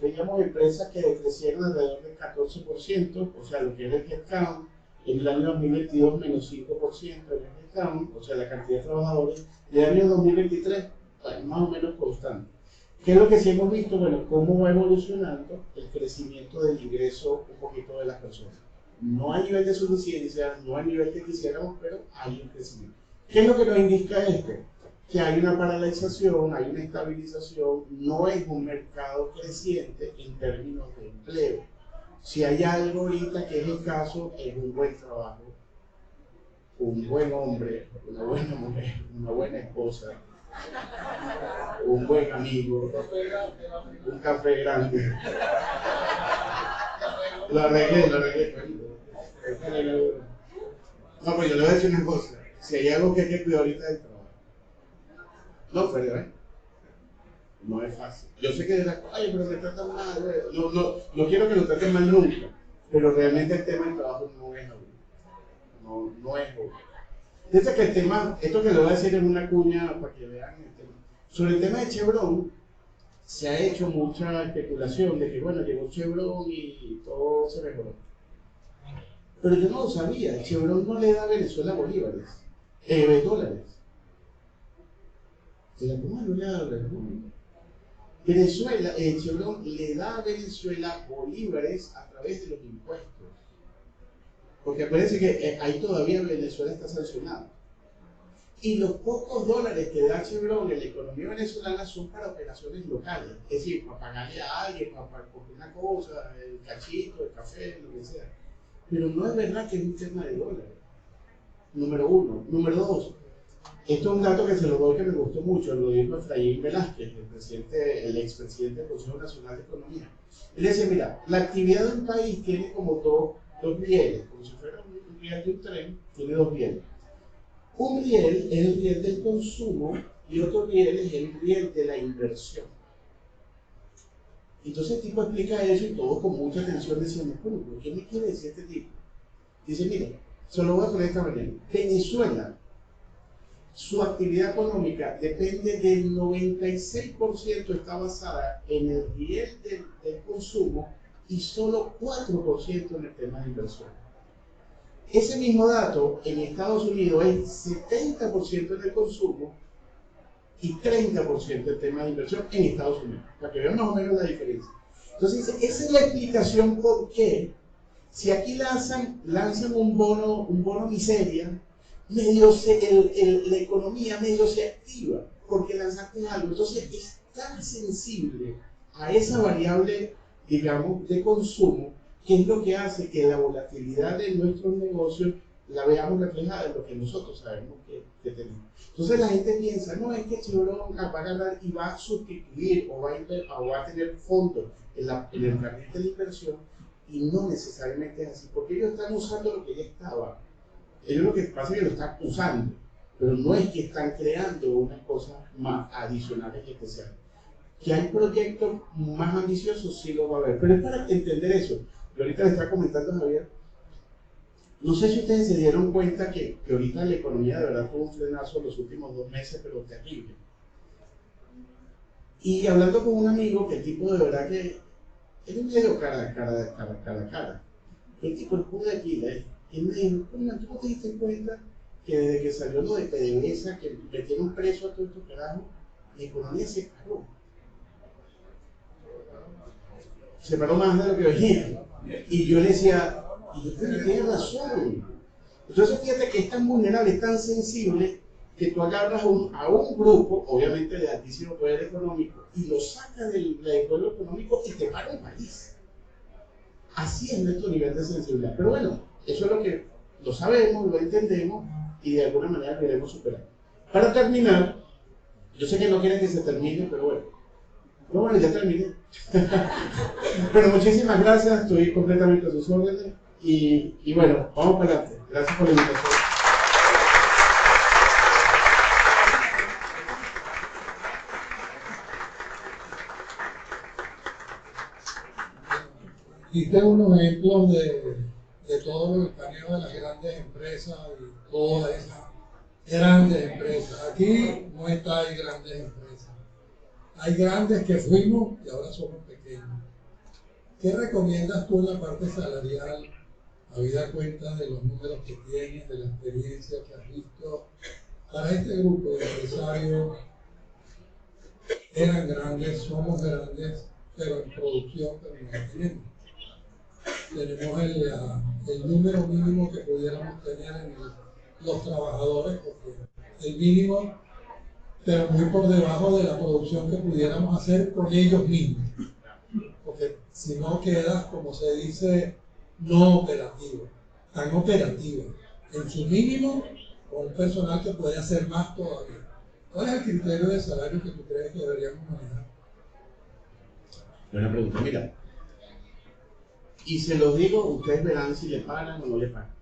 S2: veíamos empresas que decrecieron alrededor del 14%, o sea, lo que era el headcount. En el año 2022 menos 5% en el headcount, o sea, la cantidad de trabajadores. En el año 2023, bueno, más o menos constante. ¿Qué es lo que sí hemos visto? Bueno, cómo va evolucionando el crecimiento del ingreso un poquito de las personas. No a nivel de suficiencia, no a nivel que quisiéramos, pero hay un crecimiento. ¿Qué es lo que nos indica esto? Que hay una paralización, hay una estabilización, no es un mercado creciente en términos de empleo. Si hay algo ahorita que es escaso, es un buen trabajo, un buen hombre, una buena mujer, una buena esposa, un buen amigo, un café grande. Lo arreglé. No, pues yo le voy a decir una cosa. Si hay algo que hay que cuidar ahorita es el trabajo. No, pero no es fácil. Yo sé que dirás, ay, pero me tratan mal. No quiero que lo traten mal nunca. Pero realmente el tema del trabajo no es obvio. No es obvio. Fíjense que el tema, esto que le voy a decir es una cuña para que vean el tema. Sobre el tema de Chevron, se ha hecho mucha especulación de que, bueno, llegó Chevron y todo se mejoró. Pero yo no lo sabía. Chevron no le da a Venezuela bolívares, dólares. ¿Cómo no le da dólares? Venezuela, Chevron le da a Venezuela bolívares a través de los impuestos. Porque parece que ahí todavía Venezuela está sancionada. Y los pocos dólares que da Chevron en la economía venezolana son para operaciones locales. Es decir, para pagarle a alguien, para comprar una cosa, el cachito, el café, lo que sea. Pero no es verdad que es un tema de dólares. Número uno. Número dos. Esto es un dato que se lo doy que me gustó mucho, lo dijo Efraín Velázquez, el expresidente del Consejo Nacional de Economía. Él decía, mira, la actividad de un país tiene como dos rieles, como si fuera un riel de un tren, tiene dos rieles. Un riel es el riel del consumo y otro riel es el riel de la inversión. Entonces el tipo explica eso y todos con mucha atención decíamos, bueno, ¿por qué me quiere decir este tipo? Dice, mira, se lo voy a poner de esta manera. Venezuela, su actividad económica depende del 96% está basada en el riel del consumo y solo 4% en el tema de inversión. Ese mismo dato en Estados Unidos es 70% en el consumo y 30% en tema de inversión en Estados Unidos, para que vean más o menos la diferencia. Entonces, esa es la explicación por qué, si aquí lanzan un bono miseria, la economía medio se activa, porque lanzaste algo. Entonces, es tan sensible a esa variable, digamos, de consumo, que es lo que hace que la volatilidad de nuestros negocios la veamos reflejada en lo que nosotros sabemos que tenemos. Entonces la gente piensa, no, es que Chevron va a ganar y va a sustituir o va a tener fondos en el carril de la inversión, y no necesariamente es así, porque ellos están usando lo que ya estaba. Ellos lo que pasa es que lo están usando, pero no es que están creando unas cosas más adicionales y especiales. Que hay proyectos más ambiciosos, sí lo va a haber, pero es para entender eso. Y ahorita le estaba comentando a Javier, no sé si ustedes se dieron cuenta que ahorita la economía de verdad tuvo un frenazo los últimos 2 meses, pero terrible. Y hablando con un amigo, que el tipo de verdad que él es medio cara. El tipo es puro de aquí, y me dijo, ¿tú no te diste cuenta que desde que salió lo de PDVSA, que metieron preso a todos estos carajos, la economía se paró? Se paró más de lo que venía. Y yo le decía, y usted tiene razón. Entonces fíjate que es tan vulnerable, es tan sensible, que tú agarras a un grupo, obviamente de altísimo poder económico, y lo sacas del pueblo económico y te para el país. Así es nuestro nivel de sensibilidad. Pero bueno, eso es lo que lo sabemos, lo entendemos y de alguna manera queremos superar. Para terminar, yo sé que no quieren que se termine, pero bueno. No, bueno, ya terminé. Bueno, muchísimas gracias, estoy completamente a sus órdenes y bueno, vamos para adelante. Gracias por la invitación.
S3: Diste unos ejemplos de todo lo que manejo de las grandes empresas y todas esas grandes empresas. Aquí no hay grandes empresas. Hay grandes que fuimos y ahora somos pequeños. ¿Qué recomiendas tú en la parte salarial, habida cuenta de los números que tienes, de la experiencia que has visto, para este grupo de empresarios eran grandes, somos grandes, pero en producción, pero no en dinero. Tenemos el número mínimo que pudiéramos tener en los trabajadores, porque el mínimo, pero muy por debajo de la producción que pudiéramos hacer con ellos mismos. Porque si no quedas, como se dice, no operativo, tan operativa, en su mínimo, con un personal que puede hacer más todavía. ¿Cuál es el criterio de salario que tú crees que deberíamos manejar?
S2: Buena pregunta, mira. Y se los digo, ustedes verán si le pagan o no le pagan.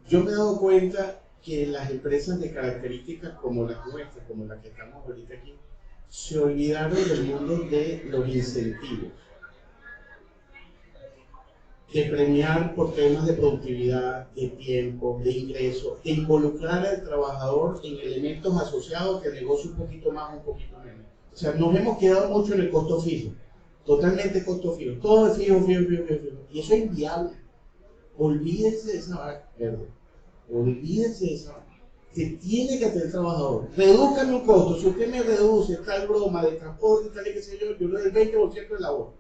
S2: Yo me he dado cuenta que las empresas de características como las nuestras, como las que estamos ahorita aquí, se olvidaron del mundo de los incentivos. De premiar por temas de productividad, de tiempo, de ingreso, de involucrar al trabajador en elementos asociados que el negocio un poquito más, un poquito menos. O sea, nos hemos quedado mucho en el costo fijo, totalmente costo fijo, todo es fijo. Y eso es inviable. Olvídense de esa vaca verde, olvídense de esa vaca. Se tiene que hacer el trabajador. Redúzcame un costo, si usted me reduce tal broma de transporte, tal y qué sé yo le doy el 20% de labor.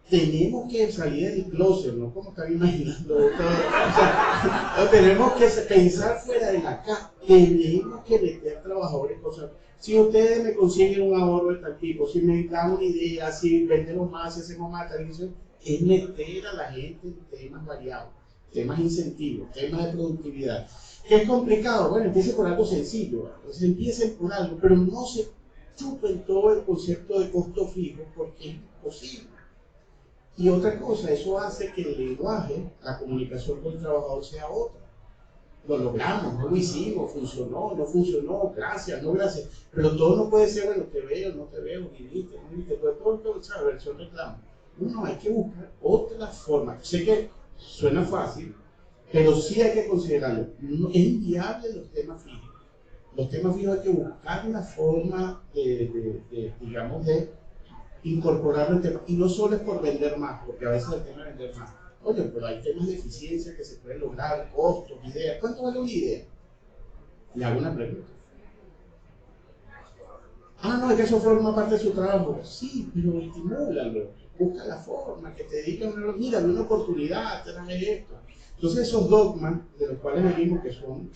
S2: Tenemos que salir del closet, ¿no? Como están imaginando. O sea, tenemos que pensar fuera de la caja. Tenemos que meter trabajadores cosas. Si ustedes me consiguen un ahorro de tal tipo, si me dan una idea, si vendemos más, si hacemos más, tal es meter a la gente en temas variados, temas incentivos, temas de productividad. ¿Qué es complicado? Bueno, empiecen por algo sencillo. Entonces empiecen por algo, pero no se chupen todo el concepto de costo fijo porque es imposible. Y otra cosa, eso hace que el lenguaje, la comunicación con el trabajador sea otra. Lo logramos, no lo hicimos, funcionó, no funcionó, gracias, no gracias. Pero todo no puede ser, bueno, te veo, no te veo, viniste, no viniste, pues todo esa versión reclamo. No, hay que buscar otra forma. Sé que suena fácil, pero sí hay que considerarlo. No, es inviable los temas fijos. Los temas fijos hay que buscar una forma digamos, de incorporarlo en temas. Y no solo es por vender más, porque a veces el tema es vender más. Oye, pero hay temas de eficiencia que se pueden lograr, costos, ideas. ¿Cuánto vale una idea? Le hago una pregunta. Ah, no, es que eso forma parte de su trabajo. Sí, pero estimúlalo. Busca la forma, que te diga mira, una oportunidad, trae esto. Entonces esos dogmas, de los cuales venimos, que son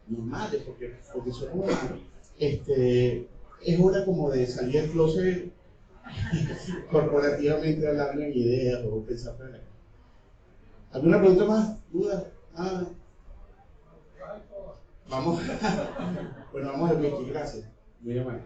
S2: normales, porque son humanos, es hora como de salir del closet corporativamente hablando en ideas o pensar fuera. ¿Alguna pregunta más? ¿Duda? Ah. Vamos. Bueno, vamos a ver, gracias. Muy amable.